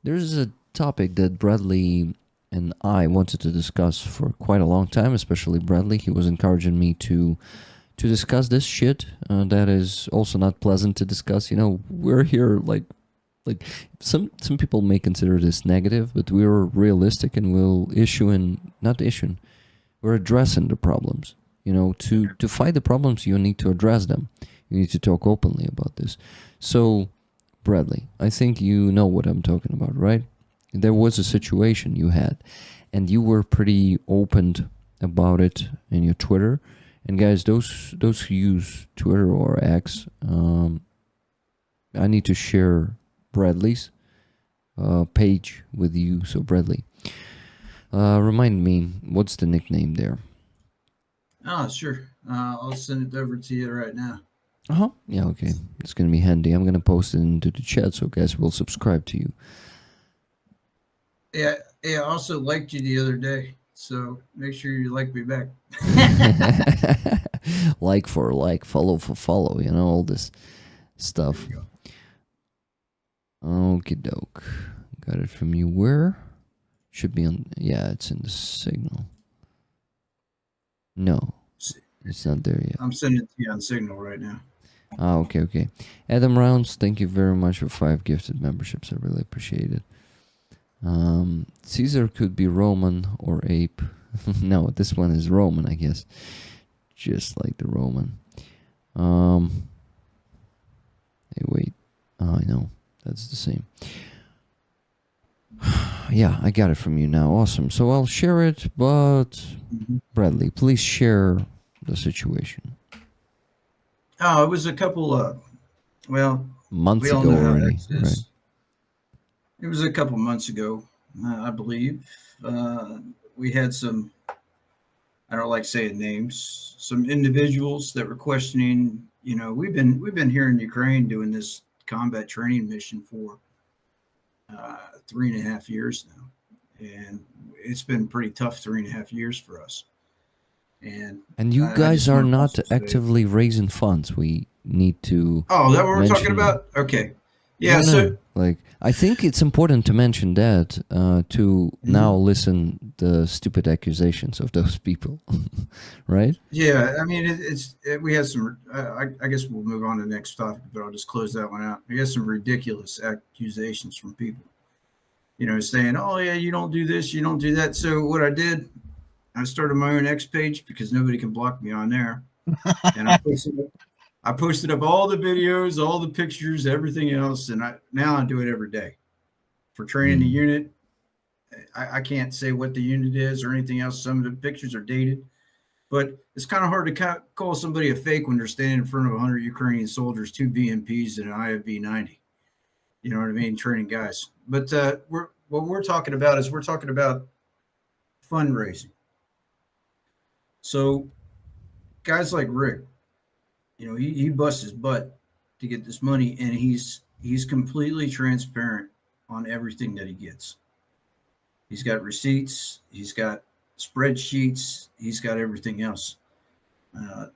There's a topic that Bradley and I wanted to discuss for quite a long time, especially Bradley. He was encouraging me to discuss this shit that is also not pleasant to discuss. You know, we're here like some people may consider this negative, but we're realistic and we'll issue and not issue. We're addressing the problems. You know, to fight the problems, you need to address them. You need to talk openly about this. So, Bradley, I think you know what I'm talking about, right? There was a situation you had, and you were pretty open about it in your Twitter. And guys, those who use Twitter or X, I need to share Bradley's page with you. So Bradley, remind me, what's the nickname there? Oh, sure. I'll send it over to you right now. Uh huh. Yeah. Okay. It's gonna be handy. I'm gonna post it into the chat so guys will subscribe to you. Yeah, yeah. I also liked you the other day, so make sure you like me back. Like for like, follow for follow. You know all this There stuff. you go. Okie doke. Got it from you. Where? Should be on. Yeah, it's in the signal. No, See, it's not there yet. I'm sending it to you on Signal right now. Ah, okay, okay. Adam Rounds, thank you very much for 5 gifted memberships. I really appreciate it. Caesar could be Roman or ape. No, this one is Roman, I guess. Just like the Roman. Hey, wait. Oh, I know. That's the same. Yeah, I got it from you now. Awesome. So I'll share it, but Mhm. Bradley, please share the situation. Oh, it was a couple of. Well, we Months all ago know how already, X right? is. It was a couple months ago, I believe. We had some. I don't like saying names. Some individuals that were questioning. We've been here in Ukraine doing this combat training mission for 3.5 years now, and it's been pretty tough 3.5 years for us. And And you I guys just are want to not also say, actively raising funds. We need to oh, that what we're talking mention. about? Okay, No, yeah. So, no. Like, I think it's important to mention that to now mhm. listen the stupid accusations of those people, right? Yeah, I mean, we had some. I guess we'll move on to the next topic, but I'll just close that one out. We got some ridiculous accusations from people. Saying, "Oh yeah, you don't do this, you don't do that." So what I did, I started my own X page because nobody can block me on there, and I posted up all the videos, all the pictures, everything else, and I do it every day for training the Mm. unit. I can't say what the unit is or anything else. Some of the pictures are dated, but it's kind of hard to call somebody a fake when they're standing in front of 100 Ukrainian soldiers, two BMPs, and an IFV 90. You know what I mean? Training guys. But what we're talking about is we're talking about fundraising. So guys like Rick, he busts his butt to get this money, and he's completely transparent on everything that he gets. He's got receipts, he's got spreadsheets, he's got everything else. Uh,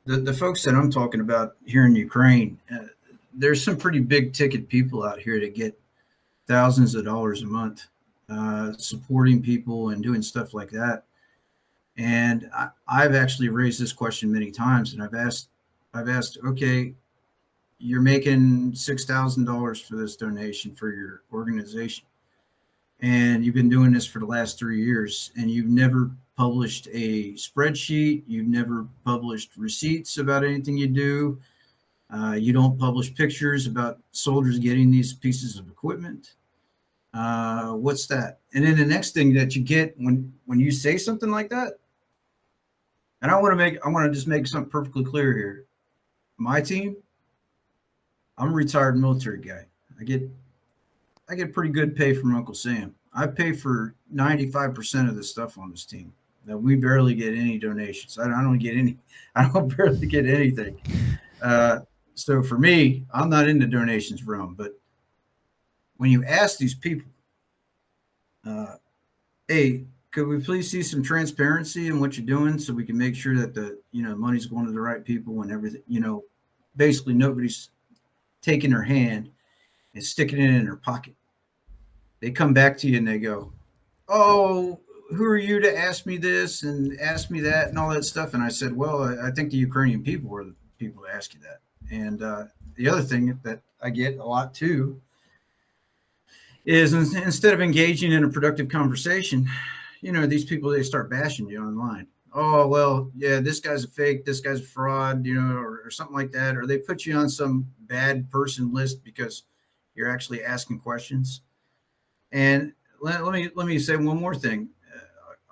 the folks that I'm talking about here in Ukraine, there's some pretty big ticket people out here that get thousands of dollars a month, supporting people and doing stuff like that. And I've actually raised this question many times, and I've asked, okay, you're making $6,000 for this donation for your organization, and you've been doing this for the last 3 years, and you've never published a spreadsheet, you've never published receipts about anything you do, you don't publish pictures about soldiers getting these pieces of equipment. What's that? And then the next thing that you get when you say something like that, and I want to just make something perfectly clear here. My team, I'm a retired military guy. I get pretty good pay from Uncle Sam. I pay for 95% of the stuff on this team. Now we barely get any donations. I don't get any. I don't barely get anything. Uh, so for me, I'm not in the donations realm. But when you ask these people, uh, hey, could we please see some transparency in what you're doing so we can make sure that the money's going to the right people and everything. Basically nobody's taking their hand and sticking it in their pocket. they come back to you and they go, "Oh, who are you to ask me this and ask me that and all that stuff?" And I said, "Well, I think the Ukrainian people are the people to ask you that." And the other thing that I get a lot too is instead of engaging in a productive conversation, these people, they start bashing you online. Oh, well, yeah, this guy's a fake, this guy's a fraud, or something like that. Or they put you on some bad person list because you're actually asking questions. And let me say one more thing.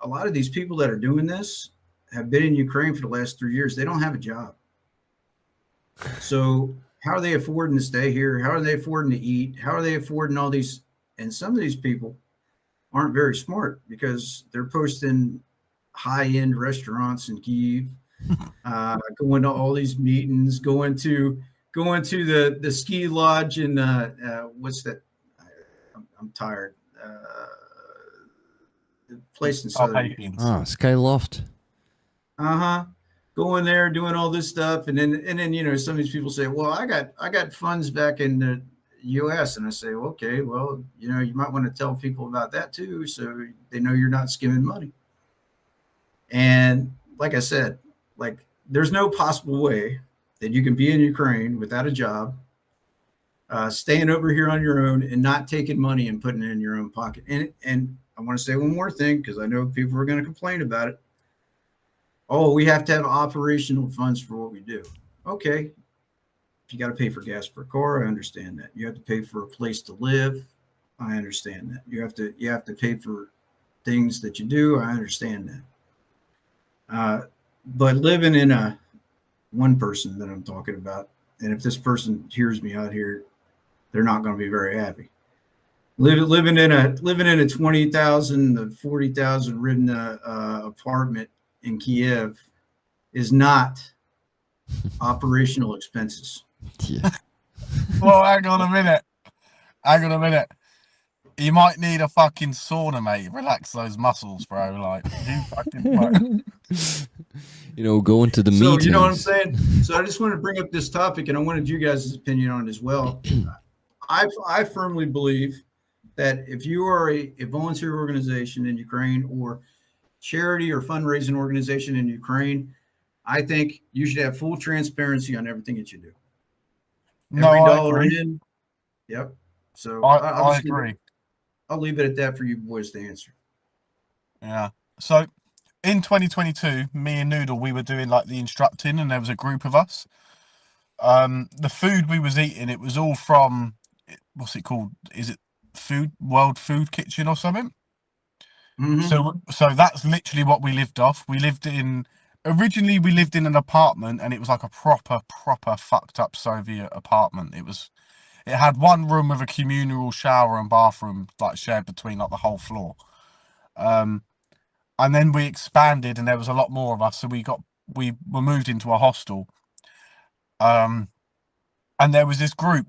A lot of these people that are doing this have been in Ukraine for the last 3 years. They don't have a job. So how are they affording to stay here? How are they affording to eat? How are they affording all these? And some of these people aren't very smart because they're posting high-end restaurants in Kyiv, going to all these meetings, going to the ski lodge and what's that? I'm tired. The place in southern. Skyloft. Uh-huh. Going there, doing all this stuff, and then some of these people say, "Well, I got funds back in the U.S." And I say, well, "Okay, well, you might want to tell people about that too, so they know you're not skimming money." And like I said, like there's no possible way that you can be in Ukraine without a job, staying over here on your own, and not taking money and putting it in your own pocket. And I want to say one more thing because I know people are going to complain about it. Oh, we have to have operational funds for what we do. Okay. If you got to pay for gas for a car, I understand that. You have to pay for a place to live. I understand that. You have to pay for things that you do. I understand that. But living in a one person that I'm talking about, and if this person hears me out here, they're not going to be very happy. Living in a 20,000 to 40,000 hryvnia apartment in Kiev is not operational expenses. Yeah. Well, hang on a minute. You might need a fucking sauna, mate. Relax those muscles, bro. Like, you fucking. Go into the So meetings. you know what I'm saying? So I just wanted to bring up this topic, and I wanted you guys' opinion on it as well. I firmly believe that if you are a volunteer organization in Ukraine or charity or fundraising organization in Ukraine, I think you should have full transparency on everything that you do. No, Every I dollar agree. in. Yep. So I agree. I'll leave it at that for you boys to answer. Yeah. So in 2022, me and Noodle, we were doing like the instructing, and there was a group of us. The food we was eating, it was all from, what's it called? Is it World Food Kitchen or something? Mm-hmm. So that's literally what we lived off. Originally we lived in an apartment, and it was like a proper fucked up Soviet apartment. It had one room with a communal shower and bathroom, like shared between like the whole floor. And then we expanded, and there was a lot more of us, so we were moved into a hostel. And there was this group,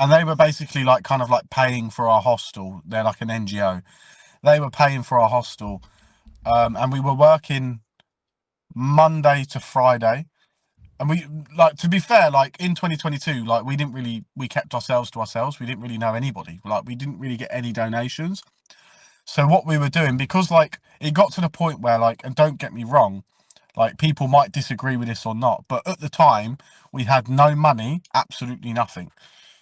and they were basically like kind of like paying for our hostel. They're like an NGO. They were paying for our hostel, and we were working Monday to Friday. And we, like, to be fair, like in 2022, like we kept ourselves to ourselves. We didn't really know anybody. Like, we didn't really get any donations. So what we were doing, because like it got to the point where, like, and don't get me wrong, like people might disagree with this or not, but at the time we had no money, absolutely nothing.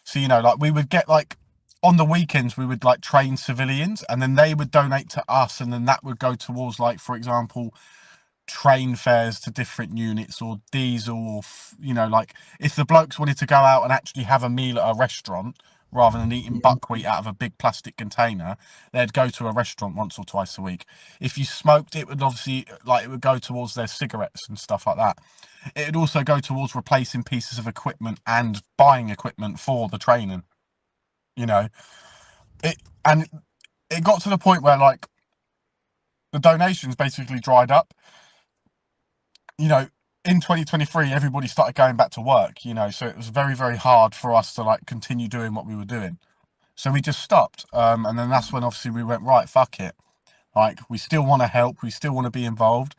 So, like we would get like on the weekends we would like train civilians, and then they would donate to us, and then that would go towards, like, for example, train fares to different units, or diesel, or like if the blokes wanted to go out and actually have a meal at a restaurant rather than eating buckwheat out of a big plastic container, they'd go to a restaurant once or twice a week. If you smoked, it would obviously, like, it would go towards their cigarettes and stuff like that. It would also go towards replacing pieces of equipment and buying equipment for the training. And it got to the point where, like, the donations basically dried up. In 2023, everybody started going back to work, so it was very, very hard for us to like continue doing what we were doing. So we just stopped. And then that's when obviously we went, right, fuck it. Like, we still want to help. We still want to be involved.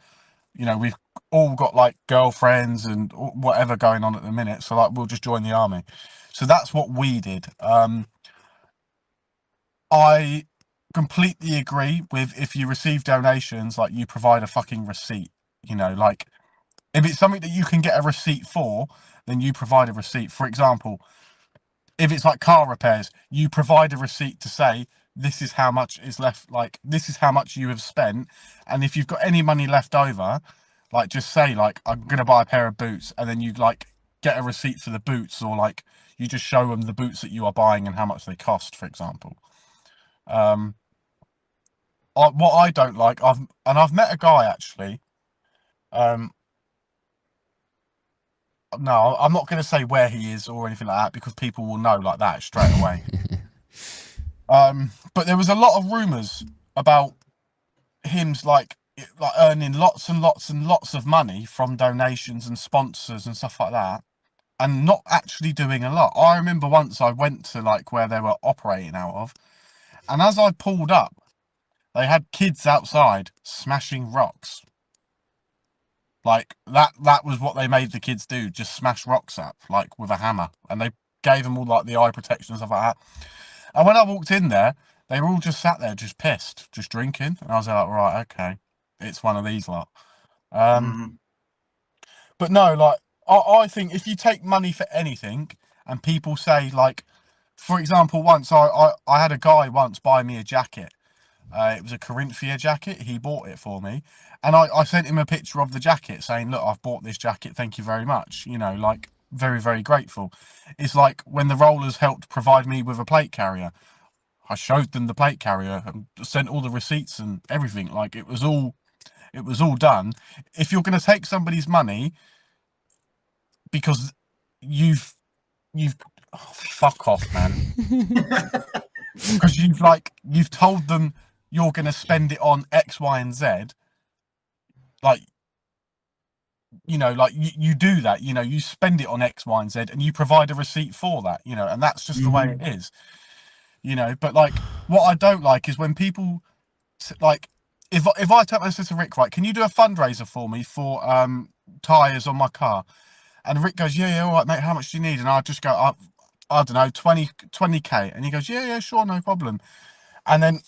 We've all got like girlfriends and whatever going on at the minute. So like, we'll just join the army. So that's what we did. I completely agree with, if you receive donations, like, you provide a fucking receipt. You know, like, if it's something that you can get a receipt for, then you provide a receipt. For example, if it's like car repairs, you provide a receipt to say, this is how much is left, like, this is how much you have spent. And if you've got any money left over, like, just say, like, I'm going to buy a pair of boots, and then you, like, get a receipt for the boots, or, like, you just show them the boots that you are buying and how much they cost, for example. What I don't like, I've met a guy, actually. No, I'm not going to say where he is or anything like that, because people will know like that straight away. But there was a lot of rumors about him, like earning lots and lots and lots of money from donations and sponsors and stuff like that, and not actually doing a lot. I remember once I went to, like, where they were operating out of, and as I pulled up, they had kids outside smashing rocks. Like, that was what they made the kids do, just smash rocks up, like, with a hammer. And they gave them all, like, the eye protection and stuff like that. And when I walked in there, they were all just sat there, just pissed, just drinking. And I was like, right, okay, it's one of these lot. But no, like, I think if you take money for anything, and people say, like, for example, once I had a guy once buy me a jacket. It was a Corinthia jacket. He bought it for me. And I sent him a picture of the jacket saying, look, I've bought this jacket. Thank you very much. You know, like, very, very grateful. It's like when the Rollers helped provide me with a plate carrier. I showed them the plate carrier and sent all the receipts and everything. Like, it was all done. If you're going to take somebody's money because you've oh, fuck off, man. Because you've told them you're going to spend it on X, Y, and Z, like, you know, like, you do that, you know, you spend it on X, Y, and Z, and you provide a receipt for that, you know, and that's just the way it is, you know. But, like, what I don't like is when people, like, if I tell my sister, Rick, right, can you do a fundraiser for me for tyres on my car? And Rick goes, yeah, all right, mate, how much do you need? And I just go, I don't know, 20k. And he goes, yeah, sure, no problem. And then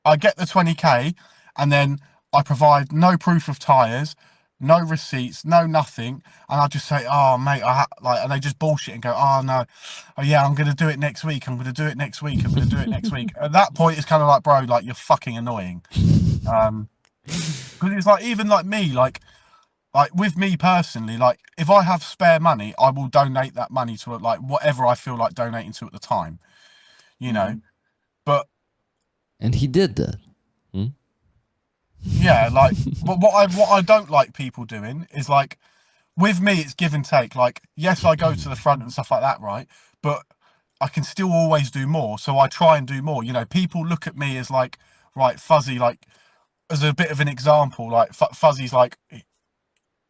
I get the 20k, and then I provide no proof of tyres, no receipts, no nothing, and I just say, oh mate, and they just bullshit and go, oh no, oh yeah, I'm gonna do it next week. I'm gonna do it next week. I'm gonna do it next week. At that point, it's kind of like, bro, like, you're fucking annoying. Because it's like, even like me, like with me personally, like, if I have spare money, I will donate that money to, like, whatever I feel like donating to at the time, you know. But And he did that. yeah, like, but what I don't like people doing is, like, with me, it's give and take. Like, yes, I go to the front and stuff like that, right? But I can still always do more, so I try and do more. You know, people look at me as, like, right, Fuzzy, like, as a bit of an example, like, Fuzzy's like,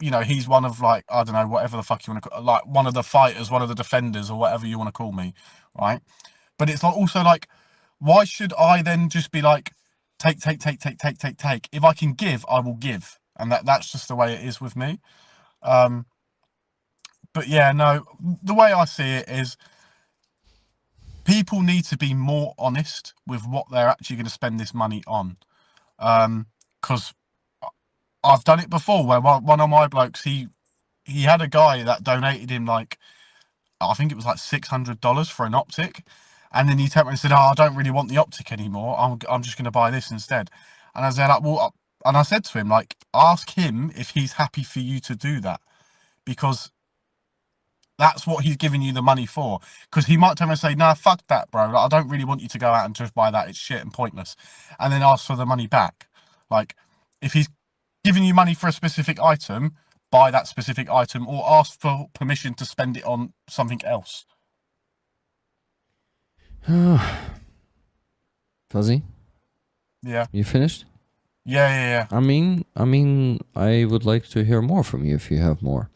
you know, he's one of, like, I don't know, whatever the fuck you want to call, like, one of the fighters, one of the defenders, or whatever you want to call me, right? But it's like, also, like, why should I then just be like, take? If I can give, I will give, and that's just the way it is with me. But yeah, no, the way I see it is, people need to be more honest with what they're actually going to spend this money on, because I've done it before, where one of my blokes, he had a guy that donated him, like, I think it was like $600 for an optic, and then he turned around and said, oh, I don't really want the optic anymore, I'm just going to buy this instead. And I was like, well, and I said to him, like, ask him if he's happy for you to do that, because that's what he's giving you the money for. Because he might turn around and say, nah, fuck that, bro, like, I don't really want you to go out and just buy that, it's shit and pointless, and then ask for the money back. Like, if he's giving you money for a specific item, buy that specific item, or ask for permission to spend it on something else. Fuzzy? Yeah. You finished? Yeah. I mean, I would like to hear more from you if you have more.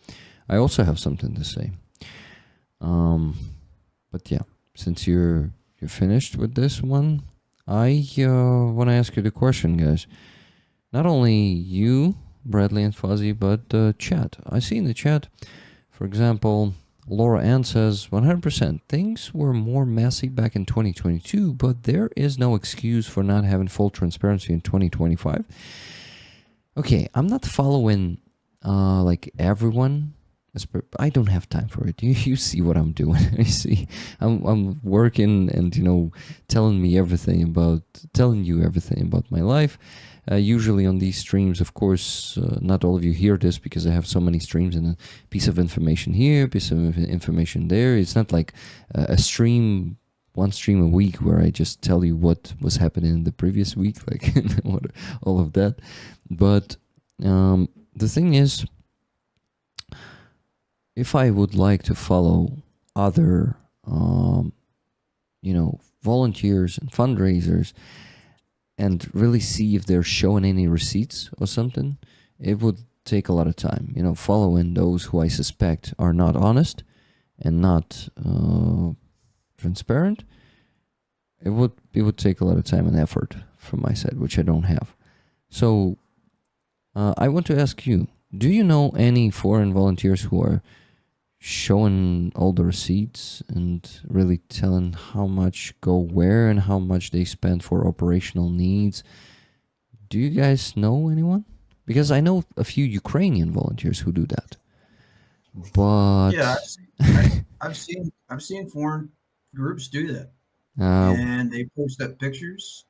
I also have something to say. But yeah, since you're finished with this one, I want to ask you the question, guys. Not only you, Bradley and Fuzzy, but chat. I see in the chat, for example, Laura Ann says 100%. Things were more messy back in 2022, but there is no excuse for not having full transparency in 2025. Okay, I'm not following like everyone. I don't have time for it. You see what I'm doing. You see, I'm working and telling you everything about my life. Usually on these streams, of course, not all of you hear this because I have so many streams and a piece of information here, piece of information there. It's not like one stream a week where I just tell you what was happening in the previous week, like all of that. But the thing is, if I would like to follow other, volunteers and fundraisers and really see if they're showing any receipts or something, it would take a lot of time. Following those who I suspect are not honest and not transparent, it would take a lot of time and effort from my side, which I don't have. So I want to ask you, do you know any foreign volunteers who are showing all the receipts and really telling how much go where and how much they spend for operational needs? Do you guys know anyone? Because I know a few Ukrainian volunteers who do that. But yeah, I've seen foreign groups do that, and they post up pictures.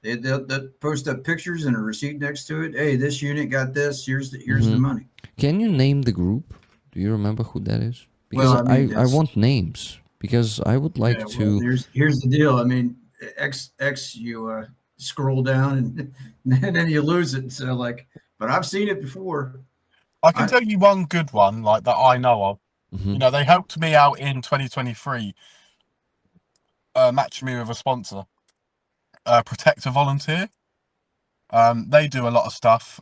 They'll post up pictures and a receipt next to it. Hey, this unit got this. Here's the money. Can you name the group? Do you remember who that is? Because Well, I mean, I want names because I would like to. Well, here's the deal. I mean, you scroll down and then you lose it. So but I've seen it before. I can tell you one good one, like that I know of. Mm-hmm. They helped me out in 2023, matched me with a sponsor, Protect a Volunteer. They do a lot of stuff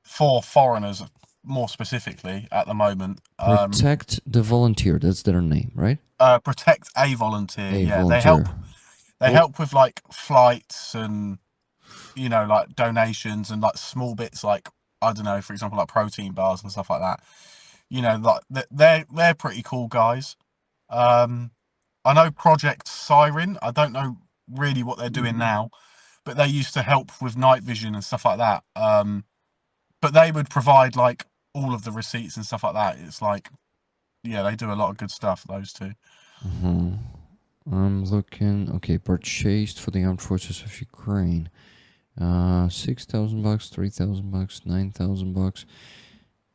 for foreigners, more specifically at the moment. Protect the Volunteer. That's their name, right? Protect a Volunteer. Volunteer. They help with like flights and like donations and like small bits, like I don't know, for example, like protein bars and stuff like that. Like they're pretty cool guys. I know Project Siren. I don't know really what they're doing now, but they used to help with night vision and stuff like that. But they would provide like all of the receipts and stuff like that. It's like, yeah, they do a lot of good stuff, those two. Mm-hmm. I'm looking. Okay, purchased for the armed forces of Ukraine. $6,000, $3,000, $9,000.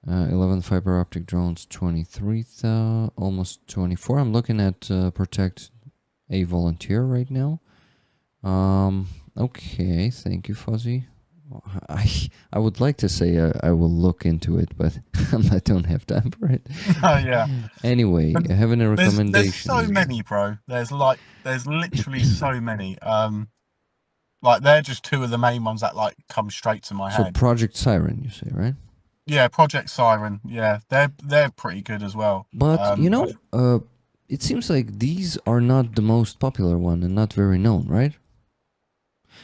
11 fiber optic drones, 23,000, almost 24. I'm looking at Protect a Volunteer right now. Okay, thank you, Fuzzy. I would like to say I will look into it, but I don't have time for it. Yeah. Anyway, having a recommendation. There's so many, bro. There's literally so many. Like they're just two of the main ones that like come straight to my head. So Project Siren, you say, right? Yeah, Project Siren. Yeah, they're pretty good as well. But it seems like these are not the most popular one and not very known, right?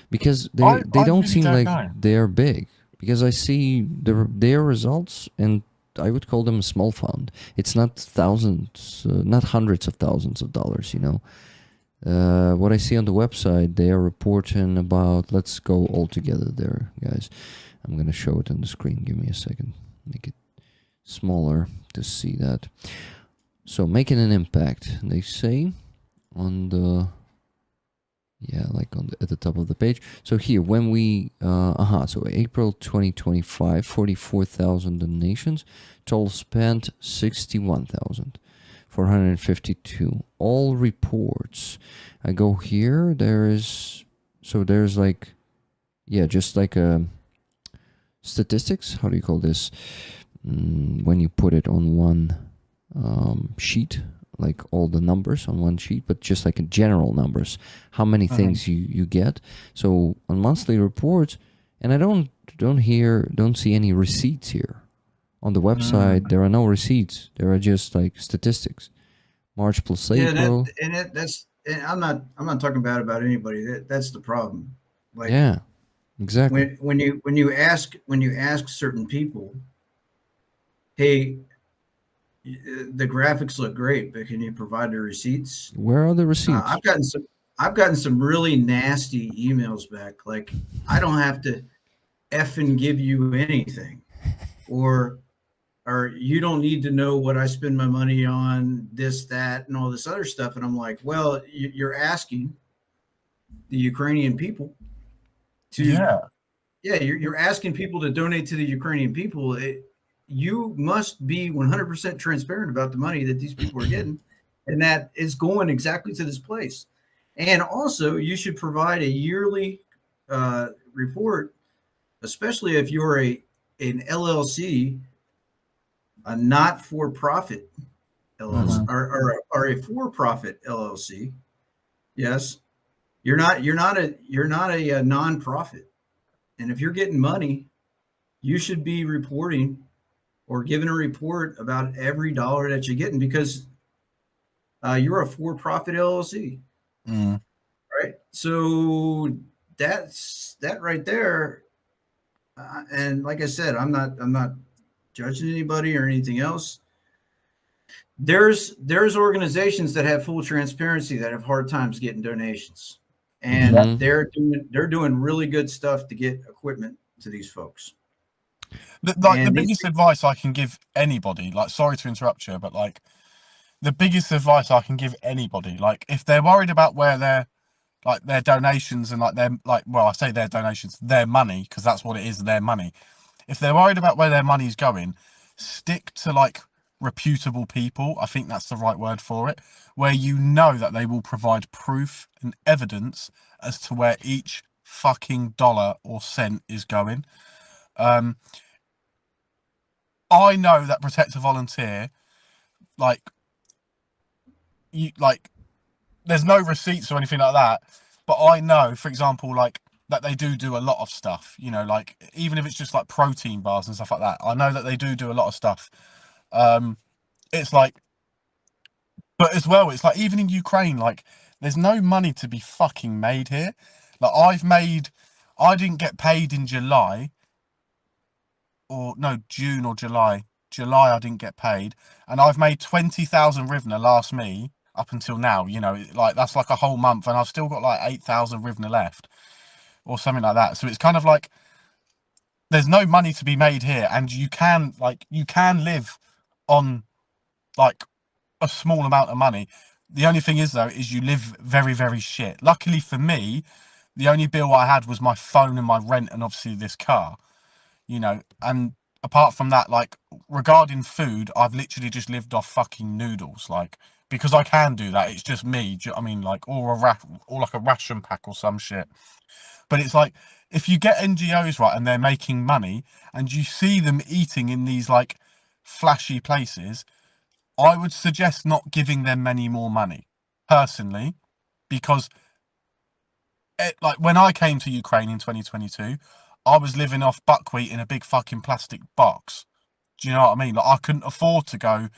Because they don't really seem like they're big. Because I see their results and I would call them a small fund. It's not thousands, not hundreds of thousands of dollars, What I see on the website, they are reporting about, let's go all together there, guys. I'm going to show it on the screen. Give me a second. Make it smaller to see that. So making an impact, they say on the, at the top of the page. So here, when we, so April 2025, 44,000 donations, total spent 61,452. All reports. I go here, there's like, just like a statistics. How do you call this? When you put it on one sheet, like all the numbers on one sheet, but just like a general numbers, how many things you get. So on monthly reports, and I don't see any receipts here. On the website, there are no receipts. There are just like statistics. March plus April. I'm not talking bad about anybody. That's the problem. Like, yeah, exactly. When you ask certain people, hey, The graphics look great, but can you provide the receipts? Where are the receipts? I've gotten some really nasty emails back. Like, I don't have to effing give you anything, or you don't need to know what I spend my money on, this, that, and all this other stuff. And I'm like, well, you're asking the Ukrainian people to, yeah, you're asking people to donate to the Ukrainian people. You must be 100% transparent about the money that these people are getting, and that is going exactly to this place. And also, you should provide a yearly report, especially if you're an LLC, a not-for-profit LLC, or a for-profit LLC. Yes, you're not a nonprofit, and if you're getting money, you should be reporting or giving a report about every dollar that you're getting, because you're a for-profit LLC, right? So that right there. And like I said, I'm not judging anybody or anything else. There's organizations that have full transparency that have hard times getting donations, and they're doing really good stuff to get equipment to these folks. The biggest advice I can give anybody, like, sorry to interrupt you, but like, the biggest advice I can give anybody, like, if they're worried about where their donations and I say their donations, their money, because that's what it is, their money. If they're worried about where their money's going, stick to like reputable people. I think that's the right word for it, where you know that they will provide proof and evidence as to where each fucking dollar or cent is going. I know that Protect a Volunteer, there's no receipts or anything like that, but I know, for example, like, that they do a lot of stuff, you know, like, even if it's just like protein bars and stuff like that. I know that they do a lot of stuff. It's like, but as well, it's like, even in Ukraine, like, there's no money to be fucking made here. Like, I didn't get paid in July, or no, June or July. July, I didn't get paid, and I've made 20,000 hryvnia last me up until now. You know, like, that's like a whole month, and I've still got like 8,000 hryvnia left, or something like that. So it's kind of like, there's no money to be made here, and you can live on like a small amount of money. The only thing is, though, is you live very, very shit. Luckily for me, the only bill I had was my phone and my rent, and obviously this car, you know. And apart from that, like, regarding food, I've literally just lived off fucking noodles, like, because I can do that. It's just me. Do you know what I mean? Like, or like a ration pack or some shit. But it's like, if you get NGOs, right, and they're making money, and you see them eating in these like flashy places, I would suggest not giving them any more money, personally, because like, when I came to Ukraine in 2022, I was living off buckwheat in a big fucking plastic box. Do you know what I mean? Like, I couldn't afford to go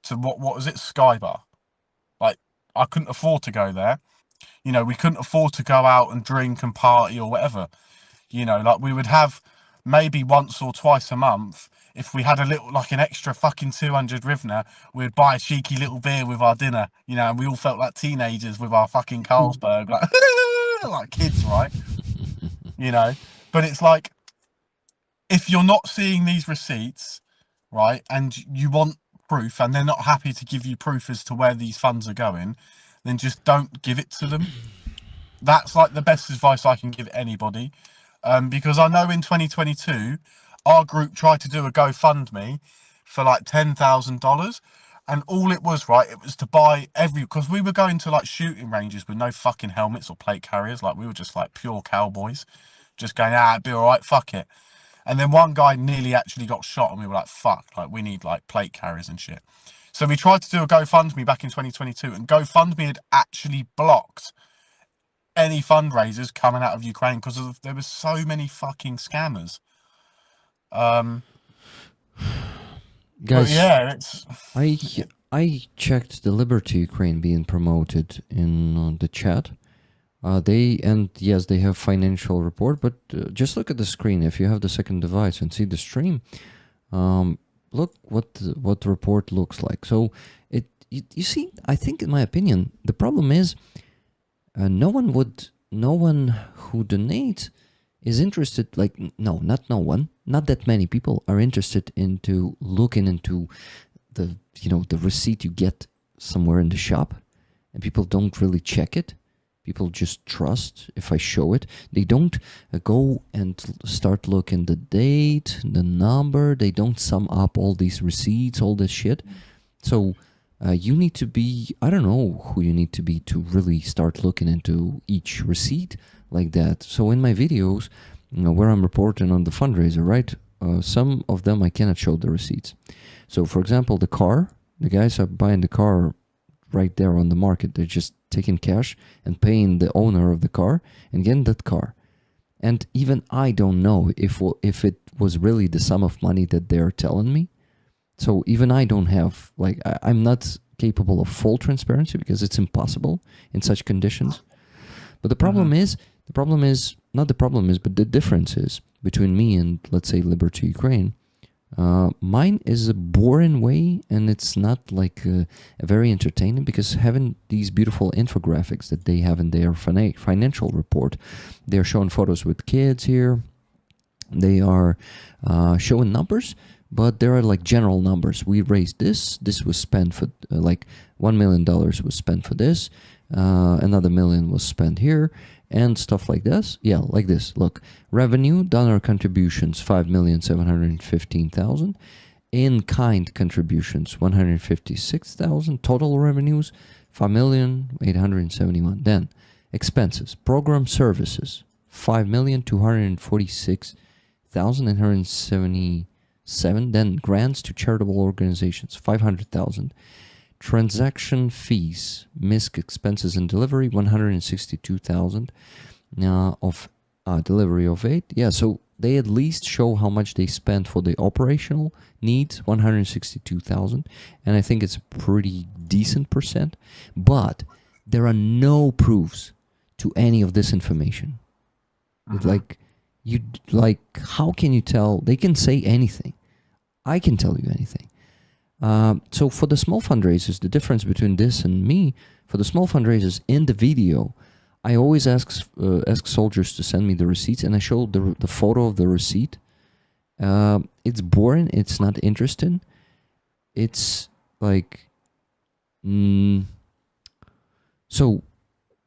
to what was it, Sky Bar? Like, I couldn't afford to go there. You know, we couldn't afford to go out and drink and party or whatever. You know, like, we would have maybe once or twice a month, if we had a little, like, an extra fucking 200 hryvnia, we'd buy a cheeky little beer with our dinner, you know, and we all felt like teenagers with our fucking Carlsberg, like, like kids, right? You know, but it's like, if you're not seeing these receipts, right, and you want proof, and they're not happy to give you proof as to where these funds are going, then just don't give it to them. That's like the best advice I can give anybody. Because I know in 2022, our group tried to do a GoFundMe for like $10,000, and all it was, right, it was to buy because we were going to like shooting ranges with no fucking helmets or plate carriers. Like, we were just like pure cowboys, just going, it'd be all right, fuck it. And then one guy nearly actually got shot, and we were like, fuck, like, we need like plate carriers and shit. So we tried to do a GoFundMe back in 2022, and GoFundMe had actually blocked any fundraisers coming out of Ukraine because there was so many fucking scammers. Guys, yeah, I checked the Liberty Ukraine being promoted in the chat. Yes, they have financial report, but just look at the screen if you have the second device and see the stream. look what the report looks like. So you see, I think, in my opinion, the problem is no one who donates is interested. Like, no one, not that many people are interested into looking into the receipt you get somewhere in the shop, and people don't really check it. People just trust if I show it. They don't go and start looking the date, the number. They don't sum up all these receipts, all this shit. So you need to be, I don't know who you need to be to really start looking into each receipt like that. So in my videos, where I'm reporting on the fundraiser, right? Some of them I cannot show the receipts. So for example, the guys are buying the car right there on the market. They're just taking cash and paying the owner of the car and getting that car. And even I don't know if it was really the sum of money that they're telling me. So even I don't have, like, I'm not capable of full transparency because it's impossible in such conditions. But the problem is, but the difference is between me and, let's say, Liberty Ukraine. Mine is a boring way, and it's not like a very entertaining, because having these beautiful infographics that they have in their financial report, they're showing photos with kids here. They are showing numbers, but there are like general numbers. We raised this was spent for like $1 million was spent for this, another $1 million was spent here, and stuff like this. Yeah, like this. Look, revenue, donor contributions, 5,715,000. In-kind contributions, 156,000. Total revenues, 5,871,000. Then expenses, program services, 5,246,977. Then grants to charitable organizations, 500,000. Transaction fees, MISC expenses and delivery, 162,000 of delivery of 8. Yeah, so they at least show how much they spent for the operational needs, 162,000. And I think it's a pretty decent percent. But there are no proofs to any of this information. Like, how can you tell? They can say anything. I can tell you anything. So for the small fundraisers, the difference between this and me, for the small fundraisers in the video, I always ask soldiers to send me the receipts, and I show the photo of the receipt. It's boring. It's not interesting. It's like,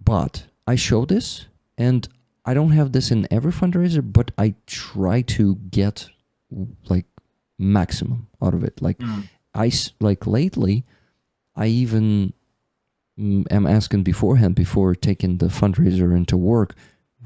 but I show this, and I don't have this in every fundraiser, but I try to get like maximum out of it. Like, lately, I even am asking beforehand, before taking the fundraiser into work,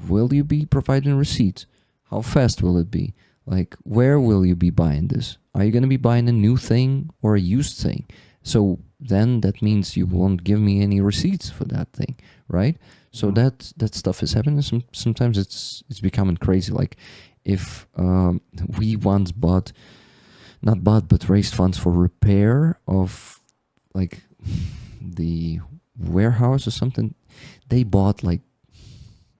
will you be providing receipts? How fast will it be? Like, where will you be buying this? Are you going to be buying a new thing or a used thing? So then that means you won't give me any receipts for that thing, right? So that stuff is happening. Sometimes it's becoming crazy. Like, if we once raised funds for repair of like the warehouse or something. They bought like,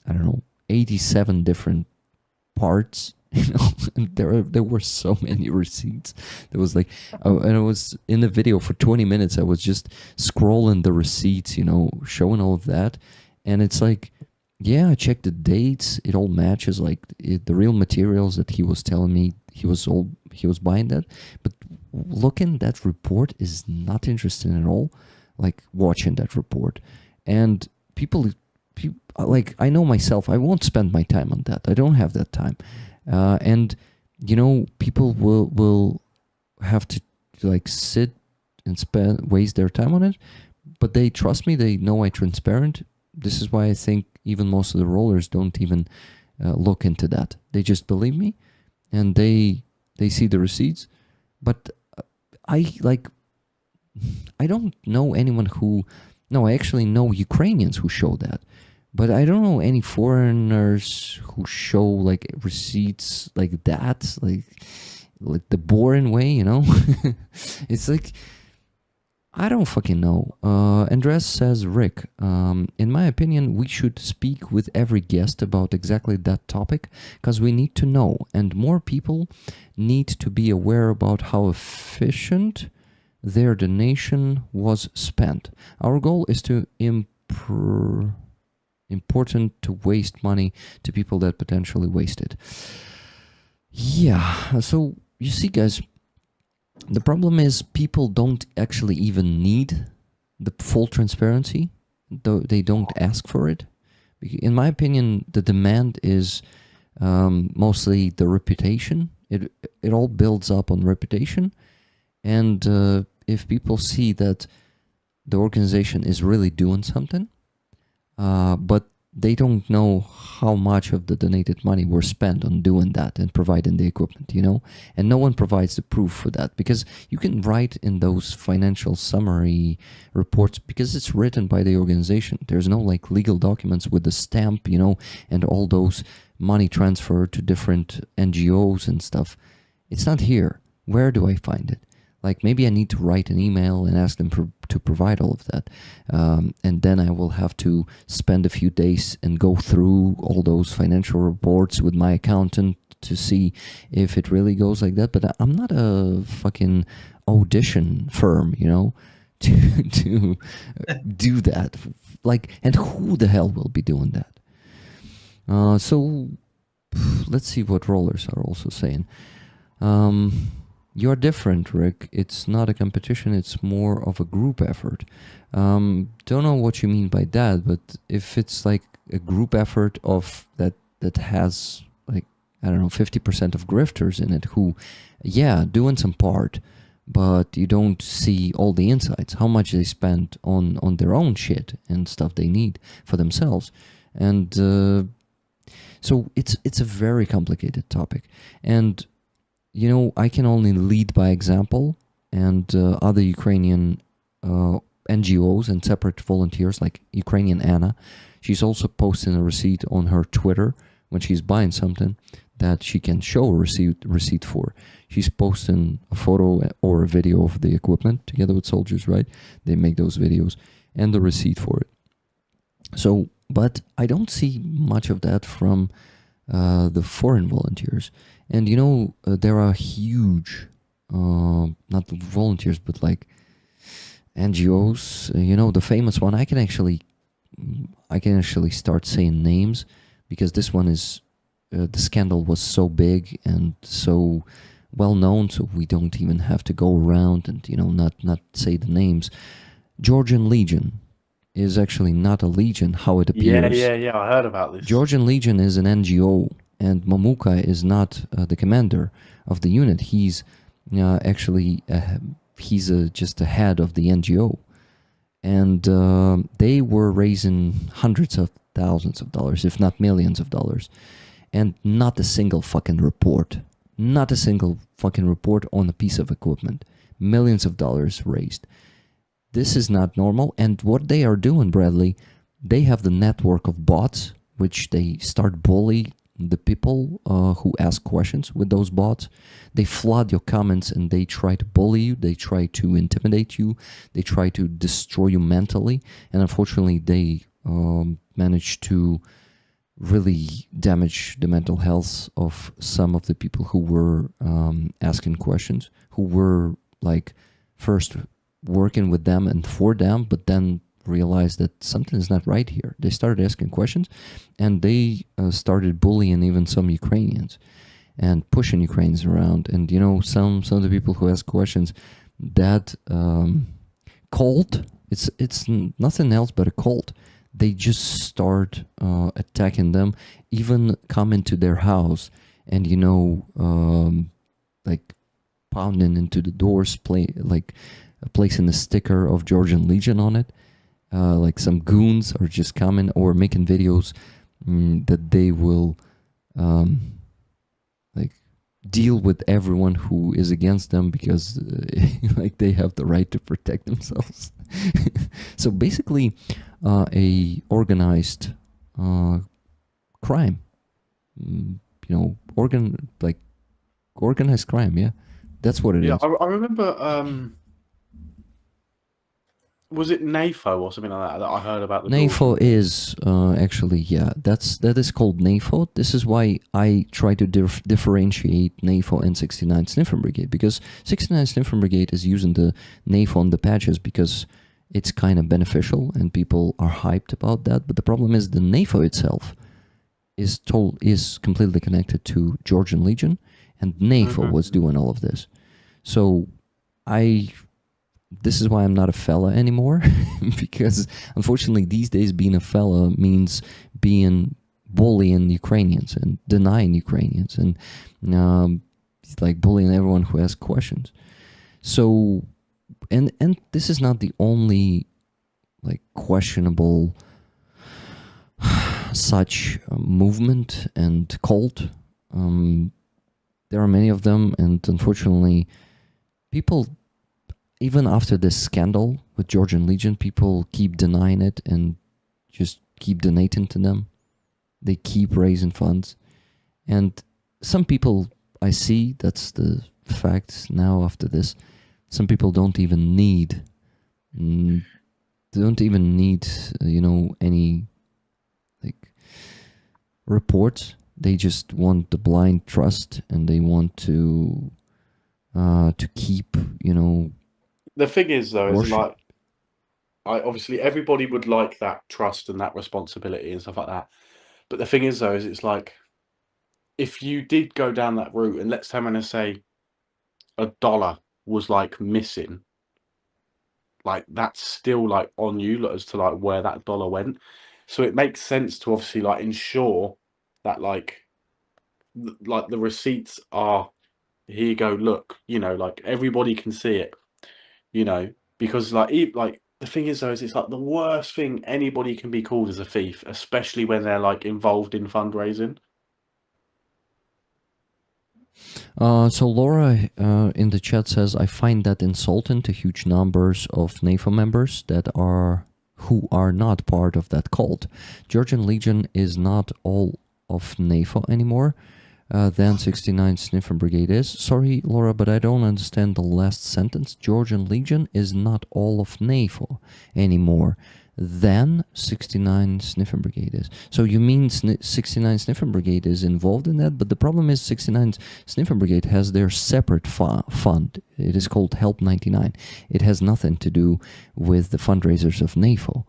I don't know, 87 different parts, and there were so many receipts. There was like, and it was in the video for 20 minutes. I was just scrolling the receipts, showing all of that. And it's like, yeah, I checked the dates. It all matches, like the real materials that he was telling me he was buying that. But looking that report is not interesting at all. Like, watching that report, and people like, I know myself, I won't spend my time on that. I don't have that time, and people will have to like sit and waste their time on it. But they trust me. They know I'm transparent. This is why I think even most of the rollers don't even look into that. They just believe me, and they see the receipts. But I don't know anyone who... No, I actually know Ukrainians who show that. But I don't know any foreigners who show like receipts like that, like the boring way, It's like, I don't fucking know. Andres says, Rick, in my opinion, we should speak with every guest about exactly that topic because we need to know, and more people need to be aware about how efficient their donation was spent. Our goal is to important to waste money to people that potentially waste it. Yeah, so you see, guys, the problem is people don't actually even need the full transparency, though they don't ask for it. In my opinion, the demand is mostly the reputation. It all builds up on reputation, and if people see that the organization is really doing something, but they don't know how much of the donated money were spent on doing that and providing the equipment, and no one provides the proof for that, because you can write in those financial summary reports because it's written by the organization. There's no like legal documents with the stamp, and all those money transferred to different NGOs and stuff. It's not here. Where do I find it? Like maybe I need to write an email and ask them to provide all of that. And then I will have to spend a few days and go through all those financial reports with my accountant to see if it really goes like that. But I'm not a fucking audition firm, to do that. Like, and who the hell will be doing that? So let's see what rollers are also saying. You're different, Rick. It's not a competition, it's more of a group effort. Don't know what you mean by that, but if it's like a group effort of that has like, I don't know, 50% of grifters in it who, yeah, doing some part, but you don't see all the insights, how much they spend on their own shit and stuff they need for themselves. And so it's a very complicated topic. And I can only lead by example, and other Ukrainian NGOs and separate volunteers like Ukrainian Anna, she's also posting a receipt on her Twitter when she's buying something that she can show a receipt for. She's posting a photo or a video of the equipment together with soldiers, right? They make those videos and the receipt for it. So, but I don't see much of that from the foreign volunteers. And there are huge, not volunteers, but like NGOs. The famous one. I can actually start saying names because this one is the scandal was so big and so well known, so we don't even have to go around and not say the names. Georgian Legion is actually not a legion, how it appears. Yeah. I heard about this. Georgian Legion is an NGO, and Mamuka is not the commander of the unit. He's actually just a head of the NGO, and they were raising hundreds of thousands of dollars, if not millions of dollars, and not a single fucking report, on a piece of equipment. Millions of dollars raised. This is not normal. And what they are doing, Bradley, they have the network of bots, which they start bully the people who ask questions with those bots. They flood your comments and they try to bully you. They try to intimidate you. They try to destroy you mentally. And unfortunately, they manage to really damage the mental health of some of the people who were asking questions, who were like first working with them and for them, but then realized that something is not right here. They started asking questions, and they started bullying even some Ukrainians and pushing Ukrainians around. And some of the people who ask questions, that cult, it's nothing else but a cult. They just start attacking them, even come into their house and like pounding into the doors, placing a sticker of Georgian Legion on it. Like some goons are just coming or making videos that they will like deal with everyone who is against them because like they have the right to protect themselves. So basically a organized crime, organized crime. Yeah, that's what it is. I remember Was it NAFO or something like that I heard about the NAFO Georgian? is actually, yeah, that is called NAFO. This is why I try to differentiate NAFO and 69 Sniffer Brigade, because 69 Sniffer Brigade is using the NAFO on the patches because it's kind of beneficial and people are hyped about that. But the problem is the NAFO itself is completely connected to Georgian Legion, and NAFO was doing all of this. So this is why I'm not a fella anymore, because unfortunately these days being a fella means being bullying Ukrainians and denying Ukrainians and like bullying everyone who asks questions. So, and this is not the only like questionable such movement and cult. There are many of them, and unfortunately, people, even after this scandal with Georgian Legion, people keep denying it and just keep donating to them. They keep raising funds. And some people I see, that's the fact now after this, some people don't even need, any, like, reports. They just want the blind trust, and they want to keep, The thing is, though, is worship. like, obviously everybody would like that trust and that responsibility and stuff like that. But the thing is, though, is it's like, if you did go down that route, and let's say $1 was like missing, like that's still like on you as to like where that dollar went. So it makes sense to obviously like ensure that like the receipts are, here you go, look, like everybody can see it, because like the thing is, though, is it's like the worst thing anybody can be called is a thief, especially when they're like involved in fundraising. So Laura in the chat says, I find that insulting to huge numbers of NAFO members who are not part of that cult. Georgian Legion is not all of NAFO anymore. Then 69 Sniffer Brigade is. Sorry, Laura, but I don't understand the last sentence. Georgian Legion is not all of NAFO anymore. Then 69 Sniffer Brigade is. So you mean 69 Sniffer Brigade is involved in that? But the problem is 69 Sniffer Brigade has their separate fund. It is called Help 99. It has nothing to do with the fundraisers of NAFO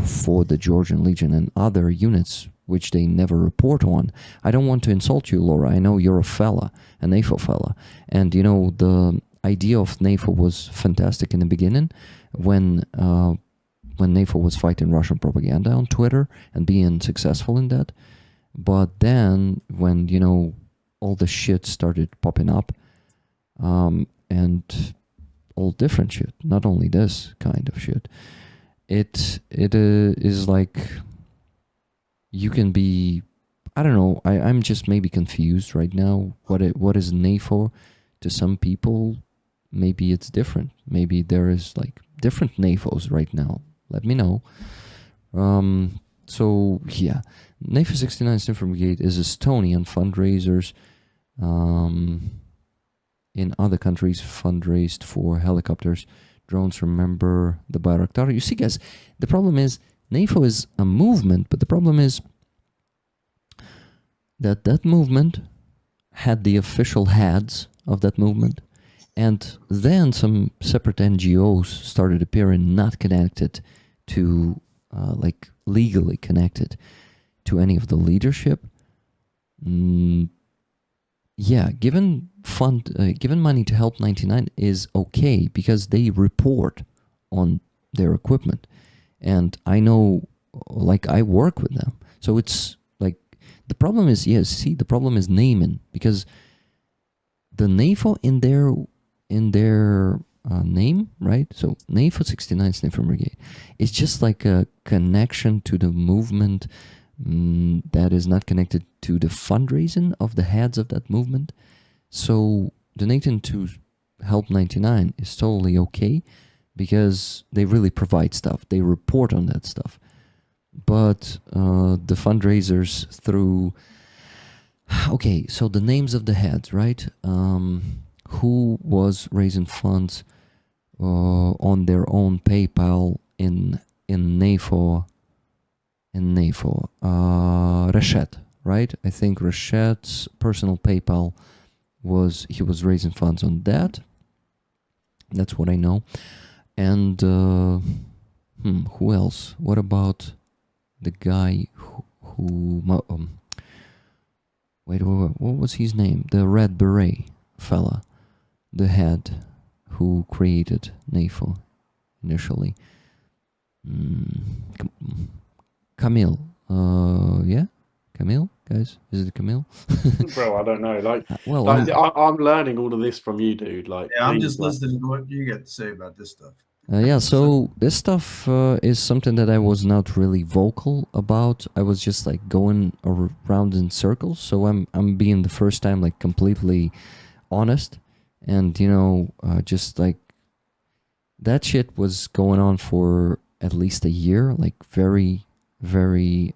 for the Georgian Legion and other units which they never report on. I don't want to insult you, Laura. I know you're a fella, a NAFO fella. And, the idea of NAFO was fantastic in the beginning when NAFO was fighting Russian propaganda on Twitter and being successful in that. But then when, all the shit started popping up, and all different shit, not only this kind of shit, it is like, you can be, I don't know, I'm just maybe confused right now. What is NAFO to some people? Maybe it's different. Maybe there is like different NAFOs right now. Let me know. So yeah, NAFO 69 Sniffer Brigade is Estonian fundraisers. In other countries, fundraised for helicopters, drones. Remember the Bayraktar? You see, guys, the problem is, NAFO is a movement, but the problem is that movement had the official heads of that movement, and then some separate NGOs started appearing, not connected to, like legally connected to any of the leadership. Yeah, given money to Help 99 is okay because they report on their equipment. And I know, like, I work with them. So it's like, the problem is, the problem is naming, because the NAFO in their name, right? So NAFO 69 Sniffer Brigade, it's just like a connection to the movement that is not connected to the fundraising of the heads of that movement. So donating to Help 99 is totally okay, because they really provide stuff. They report on that stuff. But the fundraisers through... Okay, so the names of the heads, right? Who was raising funds on their own PayPal in NAFO, Reshet, right? I think Reshet's personal PayPal he was raising funds on that. That's what I know. And who else? What about the guy who wait, what was his name? The Red Beret fella, the head who created NAFO initially. Camille. Yeah? Camille, guys? Is it Camille? Bro, I don't know. Like, well, I'm learning all of this from you, dude. Like, Yeah, I'm please, just listening to what you got to say about this stuff. yeah, so this stuff is something that I was not really vocal about. I was just like going around in circles. So I'm being the first time like completely honest, and you know, just like that shit was going on for at least a year, like very, very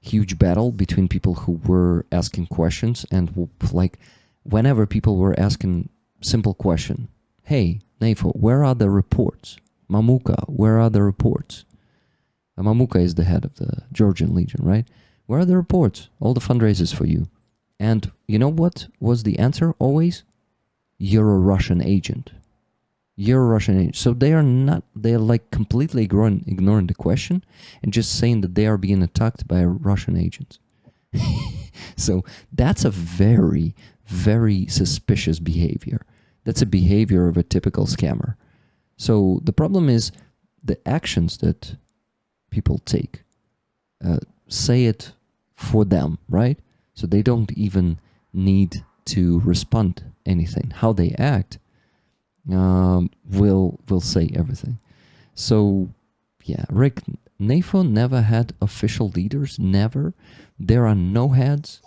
huge battle between people who were asking questions and like whenever people were asking simple question, hey, NAFO, where are the reports? Mamuka, where are the reports? Mamuka is the head of the Georgian Legion, right? Where are the reports? All the fundraisers for you. And you know what was the answer always? You're a Russian agent. You're a Russian agent. So they're like completely ignoring the question and just saying that they are being attacked by Russian agents. So that's a very, very suspicious behavior. That's a behavior of a typical scammer. So the problem is the actions that people take say it for them, right? So they don't even need to respond anything. How they act will say everything. So yeah, Rick, NAFO never had official leaders, never. There are no heads.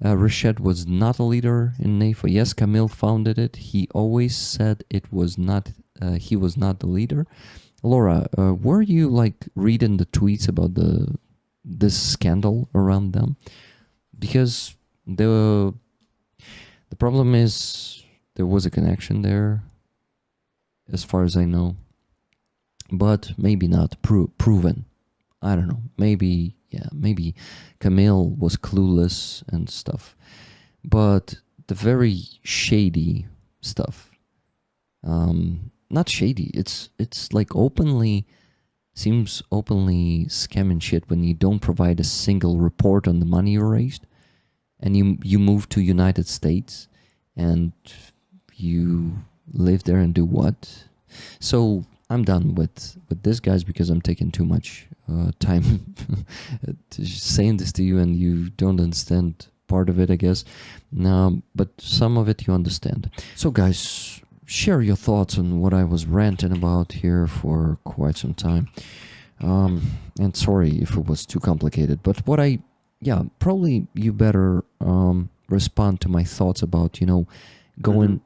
Reshet was not a leader in NAFO. Yes, Camille founded it. He always said it was not. He was not the leader. Laura, were you like reading the tweets about this scandal around them? Because the problem is there was a connection there, as far as I know, but maybe not proven. I don't know. Maybe, yeah, maybe Camille was clueless and stuff. But the very shady stuff, not shady, it's like seems openly scamming shit when you don't provide a single report on the money you raised, and you move to United States and you live there and do what? So I'm done with this, guys, because I'm taking too much time saying this to you, and you don't understand part of it, I guess. But some of it you understand. So, guys, share your thoughts on what I was ranting about here for quite some time. And sorry if it was too complicated, but probably you better respond to my thoughts about, going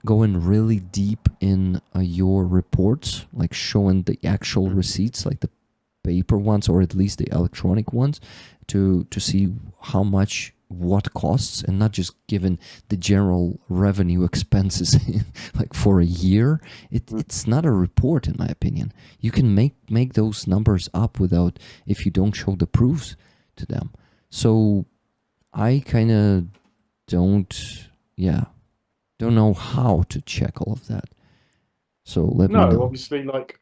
really deep in your reports, like showing the actual receipts, like the paper ones or at least the electronic ones, to see how much what costs, and not just given the general revenue expenses like for a year. It's not a report, in my opinion. You can make those numbers up without, if you don't show the proofs to them. So I kind of don't know how to check all of that. So let me know. Obviously, like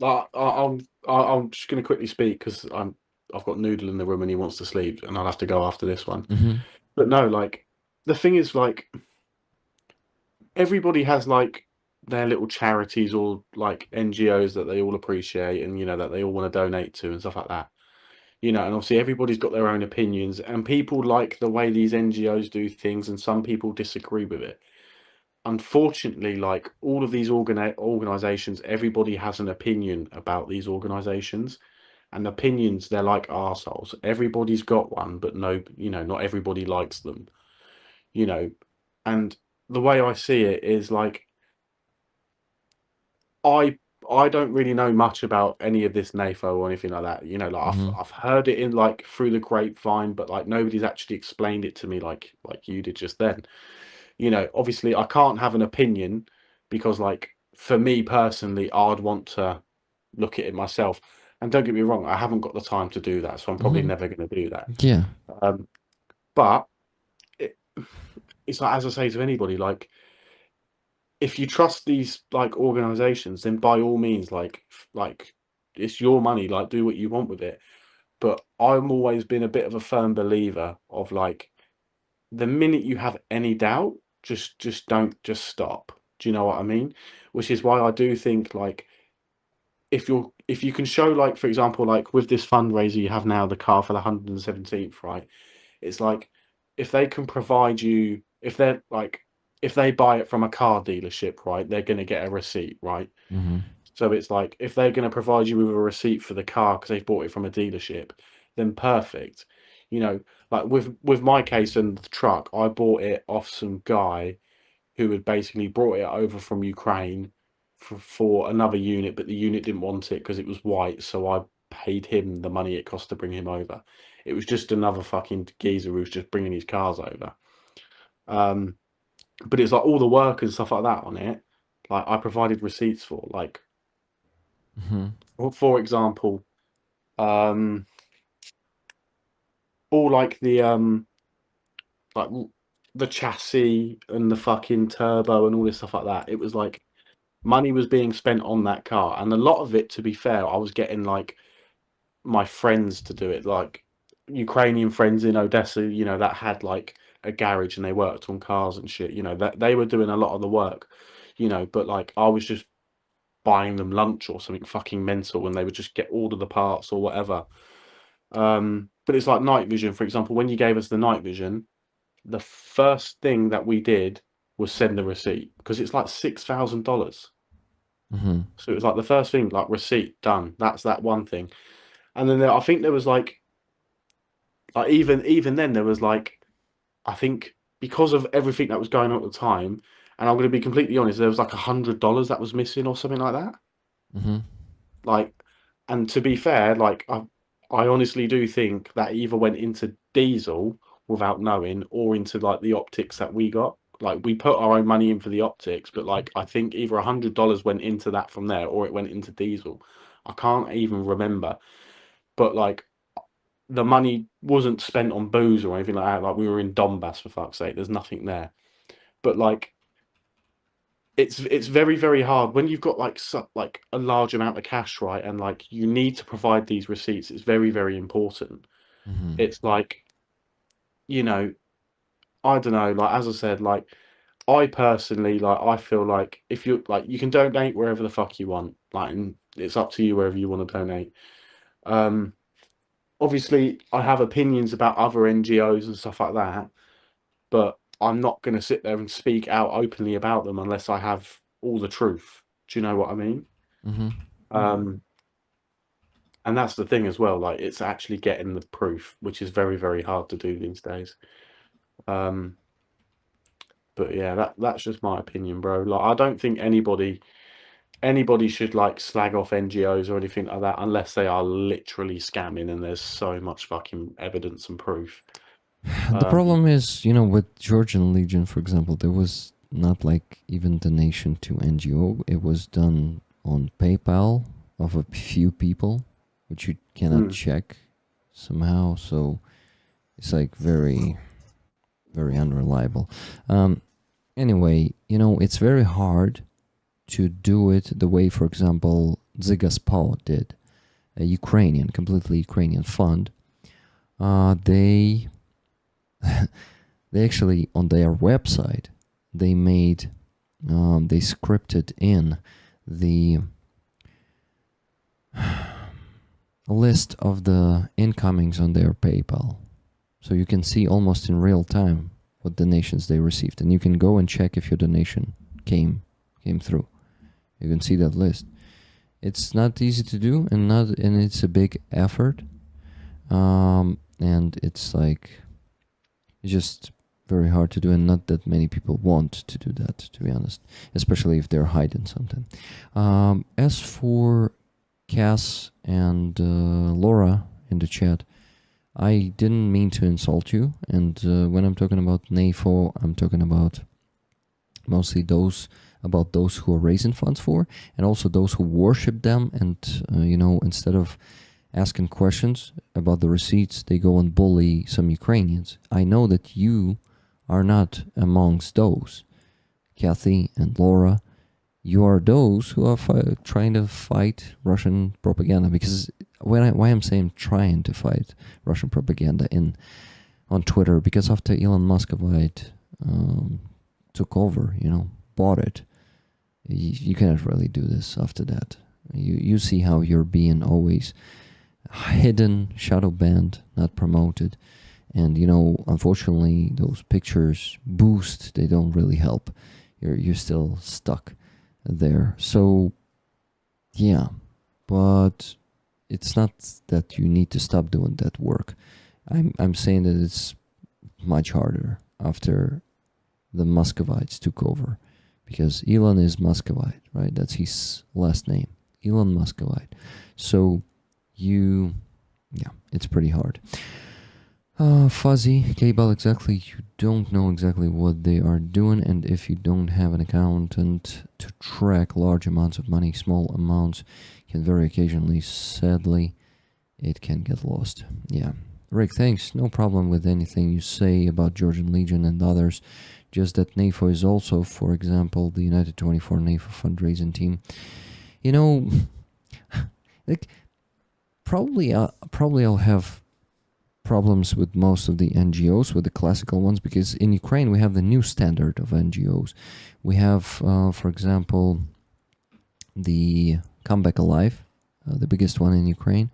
I'm just going to quickly speak because I've got Noodle in the room and he wants to sleep, and I'll have to go after this one. Mm-hmm. But no, like the thing is, like everybody has like their little charities or like NGOs that they all appreciate and that they all want to donate to and stuff like that. And obviously everybody's got their own opinions, and people like the way these NGOs do things, and some people disagree with it. Unfortunately, like all of these organizations, everybody has an opinion about these organizations, and opinions, they're like arseholes. Everybody's got one, but no, not everybody likes them, and the way I see it is like, I don't really know much about any of this NAFO or anything like that. Like I've heard it in like through the grapevine, but like nobody's actually explained it to me like you did just then. Obviously I can't have an opinion because like for me personally, I'd want to look at it myself. And don't get me wrong, I haven't got the time to do that, so I'm probably never going to do that. Yeah. But it's like, as I say to anybody, like, if you trust these like organizations, then by all means, like it's your money, like do what you want with it. But I'm always been a bit of a firm believer of like, the minute you have any doubt, just don't, just stop. Do you know what I mean? Which is why I do think like, if you can show, like, for example, like with this fundraiser you have now, the car for the 117th, right? It's like, if they can provide you, if they're like, if they buy it from a car dealership, right, they're going to get a receipt, right? Mm-hmm. So it's like, if they're going to provide you with a receipt for the car because they've bought it from a dealership, then perfect. You know, like with my case and the truck, I bought it off some guy who had basically brought it over from Ukraine for another unit, but the unit didn't want it because it was white, so I paid him the money it cost to bring him over. It was just another fucking geezer who was just bringing his cars over. But it's like all the work and stuff like that on it, like I provided receipts for. Like, for example, all like like the chassis and the fucking turbo and all this stuff like that. It was like, money was being spent on that car, and a lot of it, to be fair, I was getting like my friends to do it, like Ukrainian friends in Odessa, you know, that had like a garage and they worked on cars and shit, you know, that they were doing a lot of the work, you know, but like I was just buying them lunch or something fucking mental, and they would just get all of the parts or whatever. But it's like night vision, for example. When you gave us the night vision, the first thing that we did was send the receipt, because it's like $6,000. So it was like the first thing, like receipt done. That's that one thing. And then I think there was like even then there was like, I think because of everything that was going on at the time, and I'm going to be completely honest, there was like $100 that was missing or something like that. Like, and to be fair, like I honestly do think that either went into diesel without knowing, or into like the optics that we got. Like, we put our own money in for the optics, but like I think either $100 went into that from there, or it went into diesel. I can't even remember. But like, the money wasn't spent on booze or anything like that. Like, we were in Donbass, for fuck's sake. There's nothing there. But like, it's very, very hard when you've got like like a large amount of cash, right? And like, you need to provide these receipts. It's very, very important. It's like, you know, I don't know. Like, as I said, like, I personally, like, I feel like if you like, you can donate wherever the fuck you want. Like, and it's up to you wherever you want to donate. Obviously, I have opinions about other NGOs and stuff like that, but I'm not going to sit there and speak out openly about them unless I have all the truth. Do you know what I mean? And that's the thing as well. Like, it's actually getting the proof, which is very, very hard to do these days. But yeah, that's just my opinion, bro. Like, I don't think anybody should like slag off NGOs or anything like that unless they are literally scamming and there's so much fucking evidence and proof. The problem is, you know, with Georgian Legion, for example, there was not like even donation to NGO. It was done on PayPal of a few people, which you cannot check somehow. So it's like very, very unreliable. Anyway, you know, it's very hard to do it the way, for example, Zygaspo did, a Ukrainian, completely Ukrainian fund. They actually, on their website, they made, they scripted in the list of the incomings on their PayPal. So you can see almost in real time what donations they received. And you can go and check if your donation came through. You can see that list. It's not easy to do, and it's a big effort. And it's like, it's just very hard to do, and not that many people want to do that, to be honest, especially if they're hiding something. As for Cass and Laura in the chat, I didn't mean to insult you, and when I'm talking about NAFO, I'm talking about mostly those about those who are raising funds for, and also those who worship them, and instead of asking questions about the receipts, they go and bully some Ukrainians. I know that you are not amongst those, Kathy and Laura. You are those who are trying to fight Russian propaganda. Because why I'm saying trying to fight Russian propaganda on Twitter, because after Elon Muscovite took over, bought it, you cannot really do this after that. You see how you're being always hidden, shadow banned, not promoted. And unfortunately, those pictures boost, they don't really help. You're still stuck there. So yeah, but it's not that you need to stop doing that work. I'm saying that it's much harder after the Muscovites took over, because Elon is Muscovite, right? That's his last name, Elon Muscovite. So it's pretty hard. Fuzzy, K-Ball, exactly, you don't know exactly what they are doing, and if you don't have an accountant to track large amounts of money, small amounts can very occasionally, sadly, it can get lost. Yeah. Rick, thanks. No problem with anything you say about Georgian Legion and others, just that NAFO is also, for example, the United 24 NAFO fundraising team. Like, probably I'll have problems with most of the NGOs, with the classical ones, because in Ukraine we have the new standard of NGOs. We have, for example, the Come Back Alive, the biggest one in Ukraine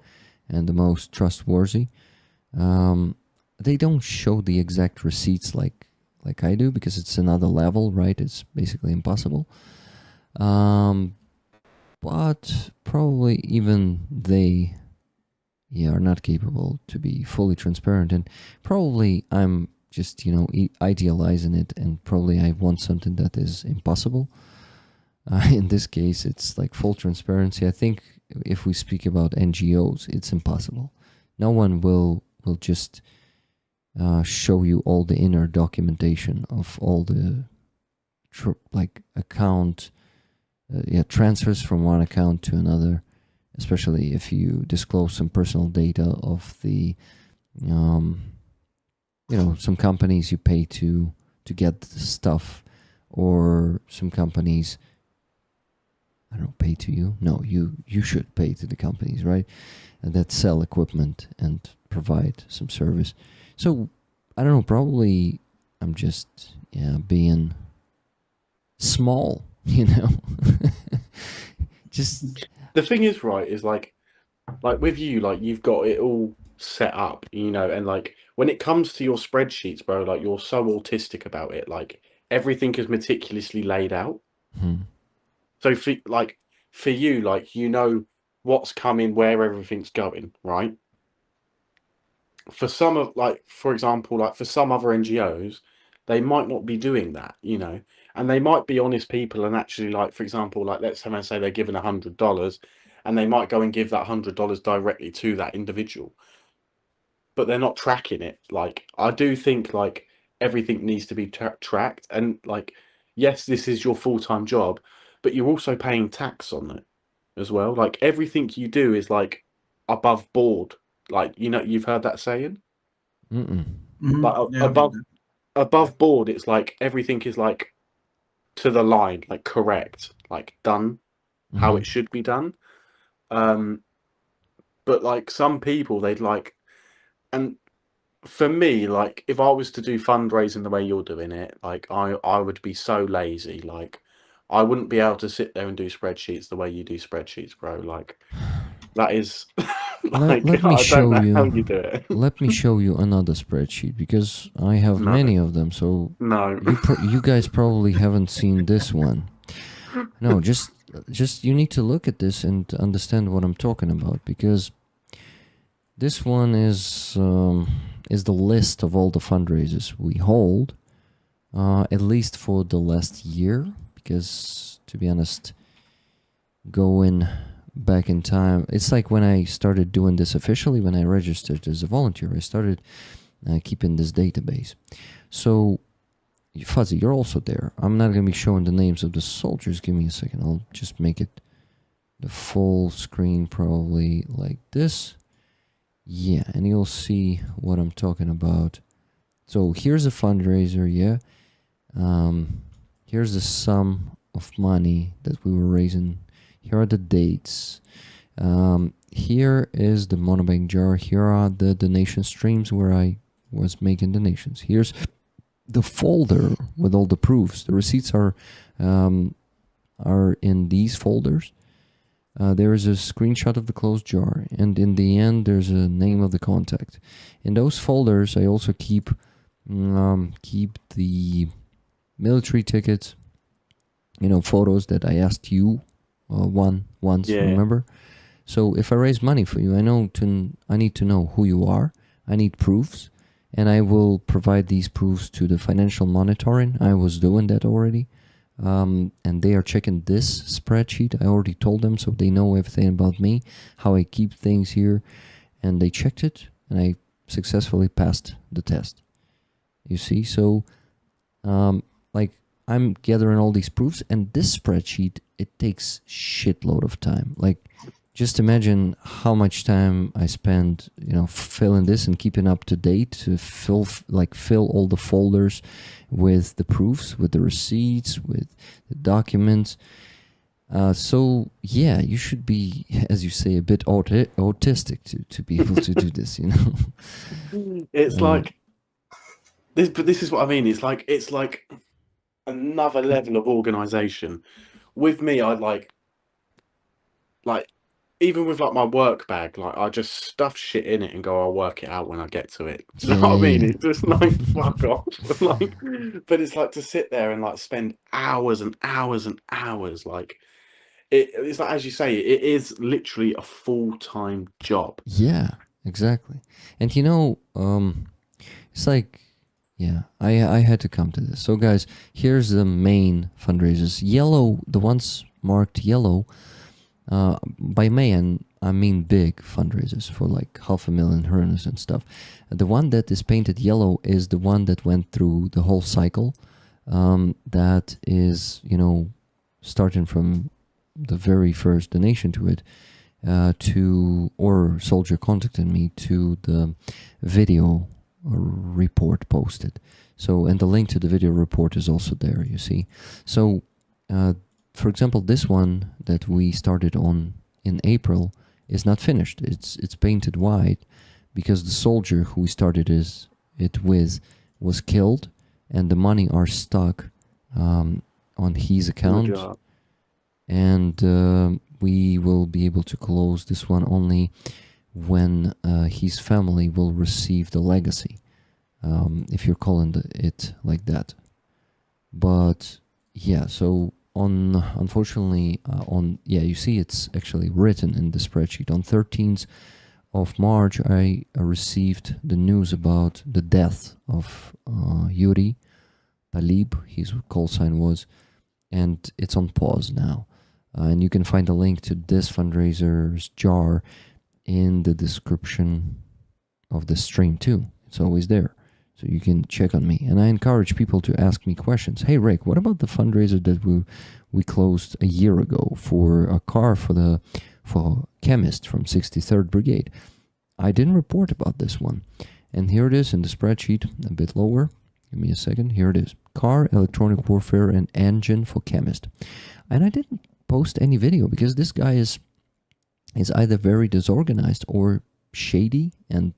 and the most trustworthy. They don't show the exact receipts like I do, because it's another level, right? It's basically impossible. But probably even they are not capable to be fully transparent, and probably I'm just idealizing it, and probably I want something that is impossible. In this case, it's like full transparency. I think if we speak about NGOs, it's impossible. No one will just show you all the inner documentation of all the account transfers from one account to another, especially if you disclose some personal data of the some companies you pay to get the stuff, or some companies, I don't know, pay to you. No, you should pay to the companies, right? And that sell equipment and provide some service. So I don't know, probably I'm just being small, just The thing is, right, is like with you, like you've got it all set up, and like when it comes to your spreadsheets, bro, like you're so autistic about it. Like everything is meticulously laid out. So for you, like what's coming, where everything's going, right? For some of for example, for some other NGOs, they might not be doing that, and they might be honest people and actually, for example, let's say they're given $100, and they might go and give that $100 directly to that individual, but they're not tracking it. I do think everything needs to be tracked, and yes, this is your full-time job, but you're also paying tax on it as well. Everything you do is above board. You've heard that saying. But above board, it's everything is to the line, correct, done how it should be done. But some people, they'd and for me, if I was to do fundraising the way you're doing it, I would be so lazy. I wouldn't be able to sit there and do spreadsheets the way you do spreadsheets, bro. That is let me I show don't know you. how you do it. Let me show you another spreadsheet, because I have many of them. So No, you guys probably haven't seen this one. No, just you need to look at this and understand what I'm talking about, because this one is the list of all the fundraisers we hold, at least for the last year. Because to be honest, going back in time, it's like when I started doing this officially, when I registered as a volunteer, I started keeping this database. So Fuzzy, you're also there. I'm not gonna be showing the names of the soldiers. Give me a second. I'll just make it the full screen, probably like this. Yeah, and you'll see what I'm talking about. So here's a fundraiser, yeah. Here's the sum of money that we were raising. Here are the dates. Here is the monobank jar. Here are the donation streams where I was making donations. Here's the folder with all the proofs. The receipts are in these folders. There is a screenshot of the closed jar, and in the end there's a name of the contact. In those folders I also keep the military tickets, photos that I asked you once, Yeah. remember? So if I raise money for you, I need to know who you are. I need proofs, and I will provide these proofs to the financial monitoring. I was doing that already. And they are checking this spreadsheet. I already told them, so they know everything about me, how I keep things here, and they checked it, and I successfully passed the test. You see, so I'm gathering all these proofs, and this spreadsheet, it takes shitload of time. Just imagine how much time I spend, filling this and keeping up to date to fill all the folders with the proofs, with the receipts, with the documents. So yeah, you should be, as you say, a bit autistic to be able to do this. It's like this, but this is what I mean. It's like another level of organization. With me, I like even with my work bag, I just stuff shit in it and go, I'll work it out when I get to it. Do you know what I mean? Yeah. It's just fuck off. But it's to sit there and spend hours and hours and hours. It's as you say, it is literally a full-time job. Yeah, exactly. And it's yeah, I had to come to this. So guys, here's the main fundraisers. Yellow, the ones marked yellow, by main, I mean big fundraisers for 500,000 hryvnias and stuff. The one that is painted yellow is the one that went through the whole cycle. That is, starting from the very first donation to it, or soldier contacted me, to the video report posted. So, and the link to the video report is also there, you see. So, for example, this one that we started on in April is not finished. It's painted white because the soldier who we started it with was killed, and the money are stuck on his account. And we will be able to close this one only when his family will receive the legacy, if you're calling it like that. But yeah, so unfortunately, you see it's actually written in the spreadsheet. On 13th of March, I received the news about the death of Yuri Talib, his call sign was, and it's on pause now. And you can find a link to this fundraiser's jar in the description of the stream too. It's always there, so you can check on me. And I encourage people to ask me questions. Hey Rick, what about the fundraiser that we closed a year ago for a car for chemist from 63rd Brigade? I didn't report about this one, and here it is in the spreadsheet, a bit lower. Give me a second. Here it is: car, electronic warfare, and engine for chemist. And I didn't post any video because this guy is either very disorganized or shady and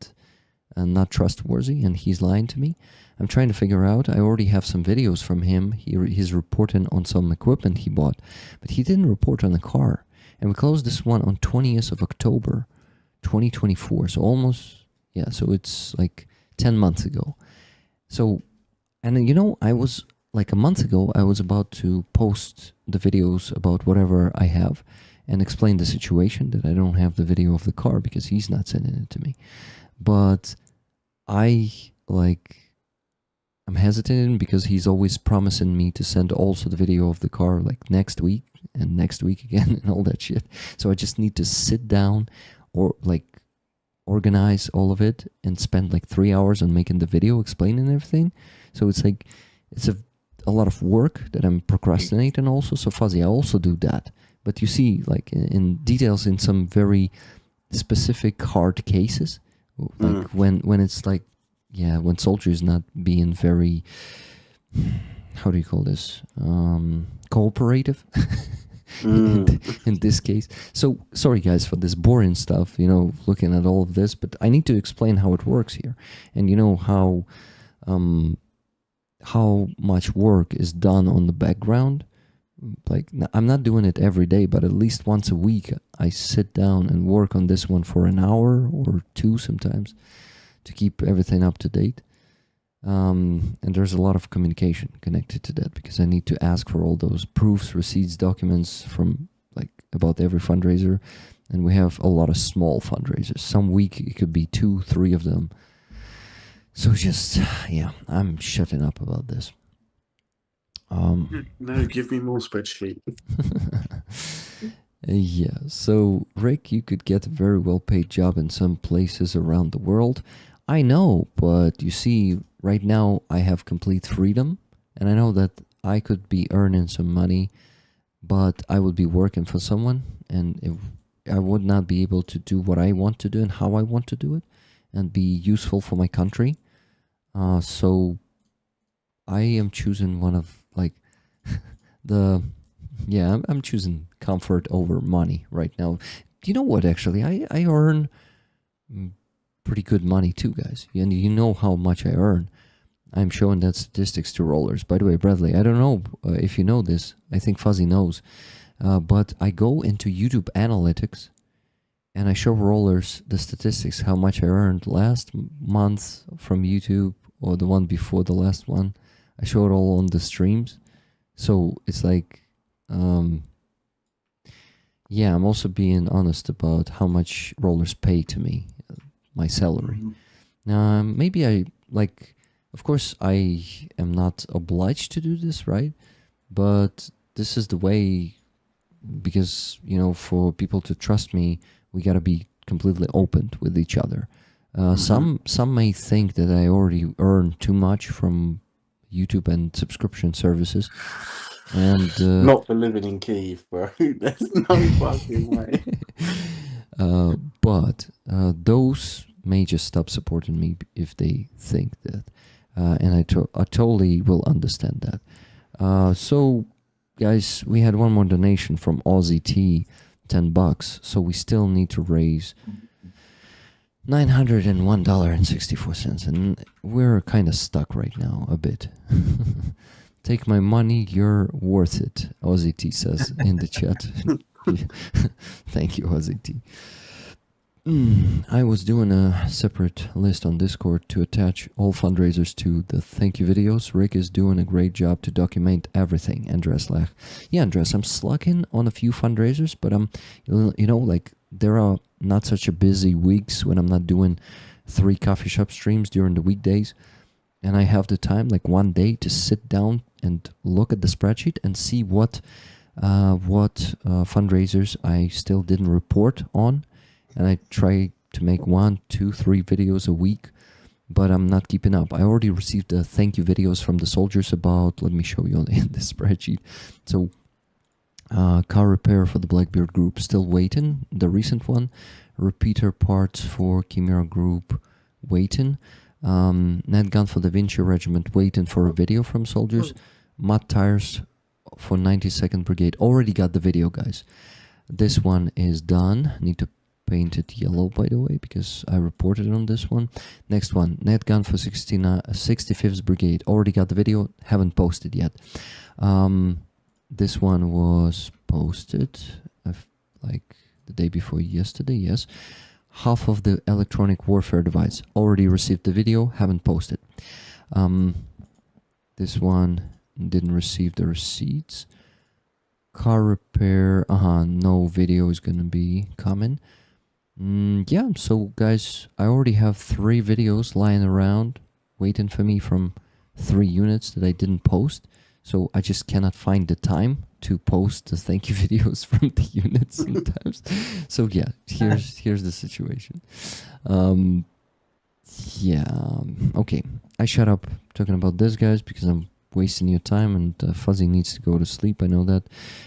not trustworthy, and he's lying to me. I'm trying to figure out. I already have some videos from him. He's reporting on some equipment he bought, but he didn't report on the car. And we closed this one on 20th of October, 2024. So almost, so it's 10 months ago. So, and I was a month ago, I was about to post the videos about whatever I have and explain the situation that I don't have the video of the car because he's not sending it to me. But I'm hesitating because he's always promising me to send also the video of the car next week and next week again and all that shit. So I just need to sit down or organize all of it and spend 3 hours on making the video explaining everything. So it's a lot of work that I'm procrastinating also. So Fuzzy, I also do that. But you see, like in details in some very specific hard cases, like when it's like, yeah, when soldier is not being very, how do you call this, cooperative in this case. So sorry guys for this boring stuff, you know, looking at all of this, but I need to explain how it works here, and you know how much work is done on the background. Like, I'm not doing it every day, but at least once a week I sit down and work on this one for an hour or two sometimes to keep everything up to date. And there's a lot of communication connected to that, because I need to ask for all those proofs, receipts, documents from like about every fundraiser. And we have a lot of small fundraisers. Some week it could be 2-3 of them. So just, yeah, I'm shutting up about this. No, give me more spreadsheet. Yeah, so Rick, you could get a very well paid job in some places around the world. I know, but you see, right now I have complete freedom, and I know that I could be earning some money, but I would be working for someone, and I would not be able to do what I want to do and how I want to do it, and be useful for my country. So I am choosing one of like I'm choosing comfort over money right now. You know what? Actually, I earn pretty good money too, guys. And you know how much I earn. I'm showing that statistics to rollers. By the way, Bradley, I don't know if you know this. I think Fuzzy knows. But I go into YouTube Analytics and I show rollers the statistics, how much I earned last month from YouTube or the one before the last one. I show it all on the streams. So it's like, yeah, I'm also being honest about how much rollers pay to me, my salary. Maybe I, like, of course I am not obliged to do this, right? But this is the way, because, you know, for people to trust me, we gotta be completely open with each other. Some may think that I already earn too much from YouTube and subscription services, and Not for living in Kyiv, bro. There's no fucking way. But those may just stop supporting me if they think that, and I totally will understand that. So guys, we had one more donation from Aussie T, $10. So we still need to raise $901.64, and we're kind of stuck right now a bit. Take my money, you're worth it, Aussie T says in the chat. Thank you, Aussie T. I was doing a separate list on Discord to attach all fundraisers to the thank you videos. Rick is doing a great job to document everything. Andres Lach. Yeah, Andres, I'm slacking on a few fundraisers, but you know, like, there are not such a busy weeks when I'm not doing 3 coffee shop streams during the weekdays, and I have the time, like one day, to sit down and look at the spreadsheet and see what fundraisers I still didn't report on, and I try to make 1, 2, 3 videos a week, but I'm not keeping up. I already received the thank you videos from the soldiers about, let me show you in the spreadsheet. So car repair for the Blackbeard group, still waiting. The recent one, repeater parts for Chimera group, waiting. Net gun for the Vinci regiment, waiting for a video from soldiers. Mud tires for 92nd brigade, already got the video, guys. This one is done. Need to paint it yellow, by the way, because I reported on this one. Next one, net gun for 65th brigade, already got the video, haven't posted yet. This one was posted like the day before yesterday, yes. Half of the electronic warfare device, already received the video, haven't posted. This one didn't receive the receipts. Car repair, no video is gonna be coming. Yeah, so guys, I already have 3 videos lying around waiting for me from 3 units that I didn't post. So I just cannot find the time to post the thank you videos from the units sometimes. So yeah, here's the situation. Yeah, okay. I shut up talking about this, guys, because I'm wasting your time, and Fuzzy needs to go to sleep. I know that,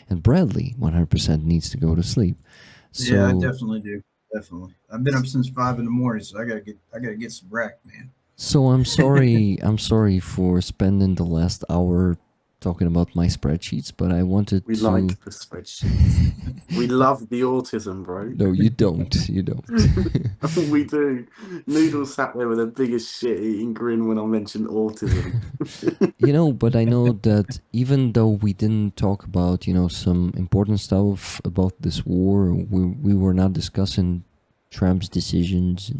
and Bradley 100% needs to go to sleep. So Yeah, I definitely do. Definitely. I've been up since 5 in the morning, so I gotta get some rack, man. So I'm sorry. I'm sorry for spending the last hour talking about my spreadsheets, but I wanted We to. like the spreadsheets. We love the autism, bro. No, you don't. You don't. We do. Noodle sat there with the biggest shit-eating grin when I mentioned autism. But I know that even though we didn't talk about, some important stuff about this war, we were not discussing Trump's decisions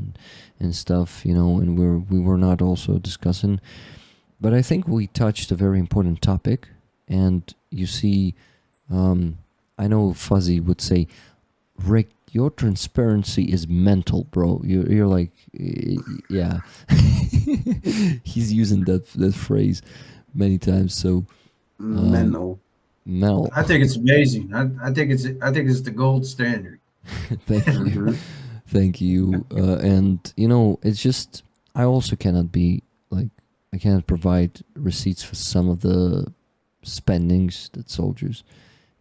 and stuff, and we were not also discussing. But I think we touched a very important topic, and you see, I know Fuzzy would say, Rick, your transparency is mental, bro. You're like, yeah. He's using that phrase many times. So Mental. Mel, I think it's amazing. I think it's the gold standard. thank you, Mhm. thank you. And it's just I also cannot be like I cannot provide receipts for some of the spendings that soldiers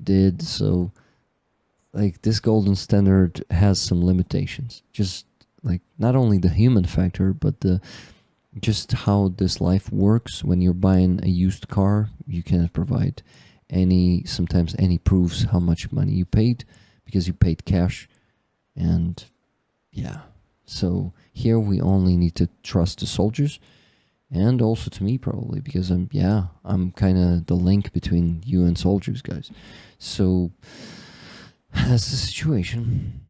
did. So like this golden standard has some limitations. Just like not only the human factor, but the just how this life works. When you're buying a used car, you cannot provide sometimes any proofs how much money you paid because you paid cash. And yeah, so here we only need to trust the soldiers, and also to me probably, because I'm kind of the link between you and soldiers, guys. So that's the situation.